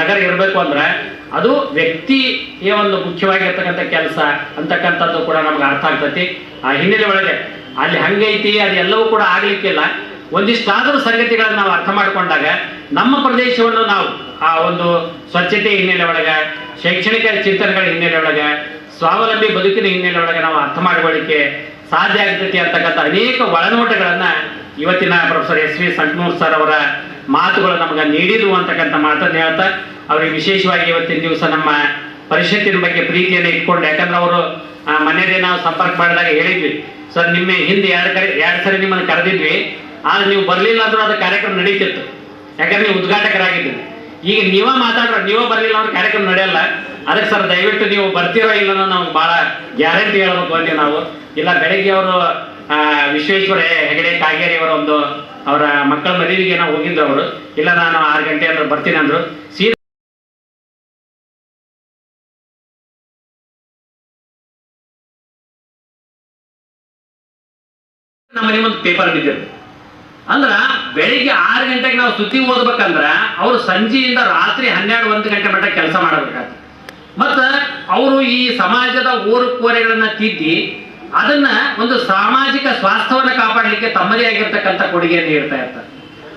ನಗರ ಇರಬೇಕು ಅಂದ್ರೆ ಅದು ವ್ಯಕ್ತಿಯ ಒಂದು ಮುಖ್ಯವಾಗಿರ್ತಕ್ಕಂಥ ಕೆಲಸ ಅಂತಕ್ಕಂಥದ್ದು ಕೂಡ ನಮ್ಗೆ ಅರ್ಥ ಆಗ್ತೈತಿ. ಆ ಹಿನ್ನೆಲೆ ಒಳಗೆ ಅಲ್ಲಿ ಹಂಗೈತಿ ಅದೆಲ್ಲವೂ ಕೂಡ ಆಗ್ಲಿಕ್ಕಿಲ್ಲ. ಒಂದಿಷ್ಟಾದರೂ ಸಂಗತಿಗಳನ್ನ ನಾವು ಅರ್ಥ ಮಾಡ್ಕೊಂಡಾಗ ನಮ್ಮ ಪ್ರದೇಶವನ್ನು ನಾವು ಆ ಒಂದು ಸ್ವಚ್ಛತೆ ಹಿನ್ನೆಲೆ ಒಳಗೆ, ಶೈಕ್ಷಣಿಕ ಚಿಂತನೆಗಳ ಹಿನ್ನೆಲೆ ಒಳಗೆ, ಸ್ವಾವಲಂಬಿ ಬದುಕಿನ ಹಿನ್ನೆಲೆ ಒಳಗೆ ನಾವು ಅರ್ಥ ಮಾಡ್ಕೊಳ್ಳಿಕ್ಕೆ ಸಾಧ್ಯ ಆಗ್ತೈತಿ ಅಂತಕ್ಕಂಥ ಅನೇಕ ಒಳನೋಟಗಳನ್ನ ಇವತ್ತಿನ professor S V Sankanur sir ಅವರ ಮಾತುಗಳು ನಮ್ಗೆ ನೀಡಿದ್ರು ಅಂತಕ್ಕಂಥ ಮಾತನ್ನ ಹೇಳ್ತಾ, ಅವ್ರಿಗೆ ವಿಶೇಷವಾಗಿ ಇವತ್ತಿನ ದಿವಸ ನಮ್ಮ ಪರಿಷತ್ತಿನ ಬಗ್ಗೆ ಪ್ರೀತಿಯನ್ನು ಇಟ್ಕೊಂಡು, ಯಾಕಂದ್ರೆ ಅವರು ಮನೆಯದೇ ನಾವು ಸಂಪರ್ಕ ಮಾಡಿದಾಗ ಹೇಳಿದ್ವಿ, ಸರ್ ನಿಮ್ಮ ಹಿಂದೆ ಎರಡು ಸರಿ ನಿಮ್ಮನ್ನು ಕರೆದಿದ್ವಿ, ಆದ್ರೆ ನೀವು ಬರ್ಲಿಲ್ಲ ಅಂದ್ರೂ ಅದು ಕಾರ್ಯಕ್ರಮ ನಡೀತಿತ್ತು, ಯಾಕಂದ್ರೆ ನೀವು ಉದ್ಘಾಟಕರಾಗಿದ್ರಿ. ಈಗ ನೀವೇ ಮಾತಾಡ್ರ, ನೀವೇ ಬರ್ಲಿಲ್ಲ ಅಂದ್ರೆ ಕಾರ್ಯಕ್ರಮ ನಡೆಯಲ್ಲ. ಅದಕ್ಕೆ ಸರ್ ದಯವಿಟ್ಟು ನೀವು ಬರ್ತೀರೋ ಇಲ್ಲ ನಮ್ಗೆ ಬಹಳ ಗ್ಯಾರಂಟಿ ಹೇಳ್ಬೇಕು ಅಂತೀವಿ ನಾವು. ಇಲ್ಲ, ಬೆಳಗ್ಗೆ ಅವರು ವಿಶ್ವೇಶ್ವರ ಹೆಗಡೆ ಕಾಗೇರಿ ಅವರ ಒಂದು ಅವರ ಮಕ್ಕಳ ಮದುವೆಗೆ ನಾವು ಹೋಗಿದ್ರು. ಅವರು ಇಲ್ಲ ನಾನು 6 ಗಂಟೆ ಅಂದ್ರೆ ಬರ್ತೀನಿ ಅಂದ್ರು. ಸೀದಾ ನಮ್ಮನೆ ಒಂದು ಪೇಪರ್ ಬಿದ್ದಿರು. ಅಂದ್ರ ಬೆಳಿಗ್ಗೆ 6 ಗಂಟೆಗೆ ನಾವು ಸುದ್ದಿ ಓದ್ಬೇಕಂದ್ರ ಅವ್ರು ಸಂಜೆಯಿಂದ ರಾತ್ರಿ 12-1 ಗಂಟೆ ಮಟ್ಟ ಕೆಲಸ ಮಾಡಬೇಕಾಗ್ತದೆ. ಮತ್ತ ಅವರು ಈ ಸಮಾಜದ ಓರುಕೋರೆಗಳನ್ನ ತಿದ್ದಿ ಅದನ್ನ ಒಂದು ಸಾಮಾಜಿಕ ಸ್ವಾಸ್ಥ್ಯವನ್ನ ಕಾಪಾಡಲಿಕ್ಕೆ ತಮ್ಮದೇ ಆಗಿರ್ತಕ್ಕಂಥ ಕೊಡುಗೆಯನ್ನು ನೀಡ್ತಾ ಇರ್ತಾರೆ.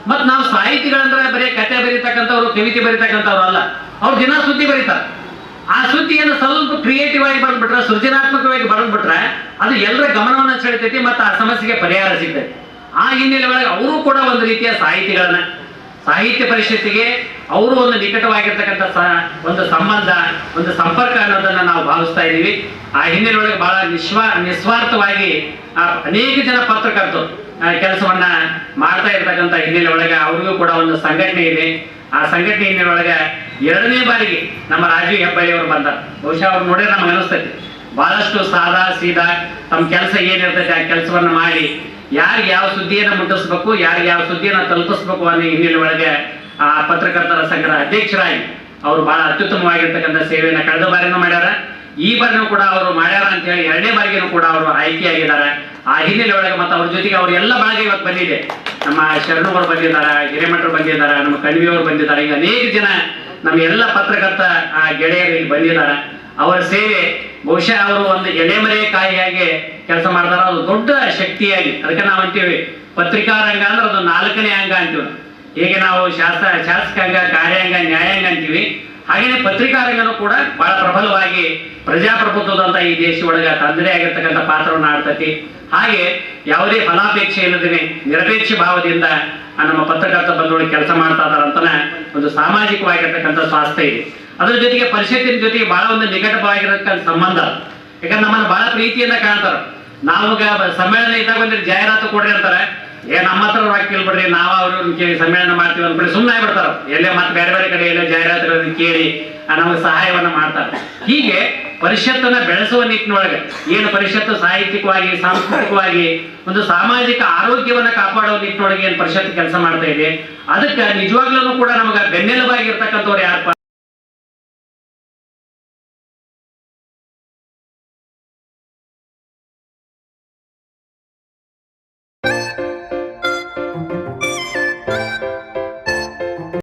ಮತ್ ನಾವು ಸಾಹಿತಿಗಳಂದ್ರೆ ಬರೀ ಕತೆ ಬರೀತಕ್ಕಂಥವ್ರು, ಕವಿತೆ ಬರೀತಕ್ಕಂಥವ್ರು ಅಲ್ಲ, ಅವ್ರು ದಿನ ಸುದ್ದಿ ಬರೀತಾರೆ. ಆ ಸುದ್ದಿಯನ್ನು ಸ್ವಲ್ಪ ಕ್ರಿಯೇಟಿವ್ ಆಗಿ ಬರೆದ್ಬಿಟ್ರೆ, ಸೃಜನಾತ್ಮಕವಾಗಿ ಬರೆದ್ಬಿಟ್ರೆ ಅದು ಎಲ್ಲರ ಗಮನವನ್ನ ಸೆಳಿತೈತಿ ಮತ್ತು ಆ ಸಮಸ್ಯೆಗೆ ಪರಿಹಾರ ಸಿಗ್ತೈತಿ. ಆ ಹಿನ್ನೆಲೆ ಒಳಗೆ ಅವರು ಕೂಡ ಒಂದು ರೀತಿಯ ಸಾಹಿತಿಗಳನ್ನ, ಸಾಹಿತ್ಯ ಪರಿಷತ್ತಿಗೆ ಅವರು ಒಂದು ನಿಕಟವಾಗಿರ್ತಕ್ಕಂಥ ಒಂದು ಸಂಬಂಧ, ಒಂದು ಸಂಪರ್ಕ ಅನ್ನೋದನ್ನ ನಾವು ಭಾವಿಸ್ತಾ ಇದ್ದೀವಿ. ಆ ಹಿನ್ನೆಲೆ ಒಳಗೆ ಬಹಳ ನಿಸ್ವಾರ್ಥವಾಗಿ ಅನೇಕ ಜನ ಪತ್ರಕರ್ತರು ಕೆಲಸವನ್ನ ಮಾಡ್ತಾ ಇರ್ತಕ್ಕಂಥ ಹಿನ್ನೆಲೆ ಒಳಗೆ ಅವ್ರಿಗೂ ಕೂಡ ಒಂದು ಸಂಘಟನೆ ಇದೆ. ಆ ಸಂಘಟನೆ ಹಿನ್ನೆಲೆ ಒಳಗೆ 2ನೇ ಬಾರಿಗೆ ನಮ್ಮ ರಾಜೀವ್ ಹೆಬ್ಬಳ್ಳಿ ಅವರು ಬಂದಾರ. ಬಹುಶಃ ಅವ್ರು ನೋಡಿದ್ರೆ ನಮ್ಗೆ ಅನಿಸ್ತೈತಿ ಬಹಳಷ್ಟು ಸಾದಾ ಸೀದಾ ತಮ್ಮ ಕೆಲಸ ಏನಿರ್ತೈತೆ ಆ ಕೆಲಸವನ್ನ ಮಾಡಿ ಯಾರಿಗೆ ಯಾವ ಸುದ್ದಿಯನ್ನು ಮುಟ್ಟಿಸ್ಬೇಕು, ಯಾರಿಗೆ ಯಾವ ಸುದ್ದಿಯನ್ನು ತಲುಪಿಸ್ಬೇಕು ಅನ್ನೋ ಹಿನ್ನೆಲೆ ಒಳಗೆ ಆ ಪತ್ರಕರ್ತರ ಸಂಘದ ಅಧ್ಯಕ್ಷರಾಗಿ ಅವರು ಬಹಳ ಅತ್ಯುತ್ತಮವಾಗಿರ್ತಕ್ಕಂಥ ಸೇವೆಯನ್ನು ಕಳೆದ ಬಾರಿನೂ ಮಾಡ್ಯಾರ. ಈ ಬಾರಿನೂ ಕೂಡ ಅವರು ಮಾಡ್ಯಾರ ಅಂತ ಹೇಳಿ 2ನೇ ಬಾರಿಗೂ ಕೂಡ ಅವರು ಆಯ್ಕೆಯಾಗಿದ್ದಾರೆ. ಆ ಹಿನ್ನೆಲೆ ಒಳಗೆ ಮತ್ತು ಅವ್ರ ಜೊತೆಗೆ ಅವ್ರ ಎಲ್ಲ ಬಳಗ ಇವತ್ತು ಬಂದಿದೆ. ನಮ್ಮ ಶರಣವರು ಬಂದಿದ್ದಾರೆ, ಹಿರೇಮಠರು ಬಂದಿದ್ದಾರೆ, ನಮ್ಮ ಕಣ್ವಿಯವರು ಬಂದಿದ್ದಾರೆ. ಈಗ ಅನೇಕ ಜನ ನಮ್ಮ ಎಲ್ಲ ಪತ್ರಕರ್ತ ಗೆಳೆಯರು ಇಲ್ಲಿ ಬಂದಿದ್ದಾರೆ. ಅವರ ಸೇವೆ ಬಹುಶಃ ಅವರು ಒಂದು ಎಲೆಮರೆಯ ಕಾಯಿಯಾಗಿ ಕೆಲಸ ಮಾಡ್ತಾರ. ಅದು ದೊಡ್ಡ ಶಕ್ತಿಯಾಗಿ, ಅದಕ್ಕೆ ನಾವು ಅಂತೀವಿ ಪತ್ರಿಕಾ ರಂಗ ಅಂದ್ರೆ ಅದು 4ನೇ ಅಂಗ ಅಂತೀವಿ. ಹೇಗೆ ನಾವು ಶಾಸಕಾಂಗ, ಕಾರ್ಯಾಂಗ, ನ್ಯಾಯಾಂಗ ಅಂತೀವಿ, ಹಾಗೇನೆ ಪತ್ರಿಕಾ ರಂಗನೂ ಕೂಡ ಬಹಳ ಪ್ರಬಲವಾಗಿ ಪ್ರಜಾಪ್ರಭುತ್ವದಂತ ಈ ದೇಶ ಒಳಗೆ ತನ್ನದೇ ಆಗಿರ್ತಕ್ಕಂಥ ಪಾತ್ರವನ್ನು ಆಡ್ತತಿ. ಹಾಗೆ ಯಾವುದೇ ಫಲಾಪೇಕ್ಷೆ ಇಲ್ಲದೇ ನಿರಪೇಕ್ಷ ಭಾವದಿಂದ ನಮ್ಮ ಪತ್ರಕರ್ತ ಬಂಧುಗಳು ಕೆಲಸ ಮಾಡ್ತಾ ಇದಾರಂತನ ಒಂದು ಸಾಮಾಜಿಕವಾಗಿರ್ತಕ್ಕಂಥ ಸ್ವಾಸ್ಥ್ಯ ಇದೆ. ಅದ್ರ ಜೊತೆಗೆ ಪರಿಷತ್ತಿನ ಜೊತೆಗೆ ಬಹಳ ಒಂದು ನಿಕಟವಾಗಿರತಕ್ಕಂಥ ಸಂಬಂಧ. ಯಾಕಂದ್ರೆ ನಮ್ಮನ್ನು ಬಹಳ ಪ್ರೀತಿಯಿಂದ ಕಾಣ್ತಾರ. ನಾವಾಗ ಸಮ್ಮೇಳನ ಇದ್ದಾಗ ಒಂದು ಜಾಹೀರಾತು ಕೊಡ್ರಿ ಅಂತಾರೆ, ನಮ್ಮ ಹತ್ರ ರೊಕ್ಕ ಕೇಳ್ಬಿಡ್ರಿ, ನಾವು ಅವ್ರನ್ನ ಕೇಳಿ ಸಮ್ಮೇಳನ ಮಾಡ್ತೀವಿ ಅಂದ್ಬಿಡಿ ಸುಮ್ಮನೆ ಆಗ್ಬಿಡ್ತಾರ. ಎಲ್ಲೇ ಮತ್ತೆ ಬೇರೆ ಬೇರೆ ಕಡೆ ಎಲ್ಲೇ ಜಾಹೀರಾತುಗಳನ್ನು ಕೇಳಿ ನಮಗೆ ಸಹಾಯವನ್ನ ಮಾಡ್ತಾರೆ. ಹೀಗೆ ಪರಿಷತ್ತನ್ನ ಬೆಳೆಸುವ ನಿಟ್ಟಿನೊಳಗೆ ಏನು ಪರಿಷತ್ತು ಸಾಹಿತ್ಯಿಕವಾಗಿ, ಸಾಂಸ್ಕೃತಿಕವಾಗಿ ಒಂದು ಸಾಮಾಜಿಕ ಆರೋಗ್ಯವನ್ನ ಕಾಪಾಡುವ ನಿಟ್ಟಿನೊಳಗೆ ಏನು ಪರಿಷತ್ತು ಕೆಲಸ ಮಾಡ್ತಾ ಇದೆ, ಅದಕ್ಕೆ ನಿಜವಾಗ್ಲೂ ಕೂಡ ನಮಗೆ ಬೆನ್ನೆಲುಬಾಗಿರ್ತಕ್ಕಂಥವ್ರು ಯಾರಪ್ಪ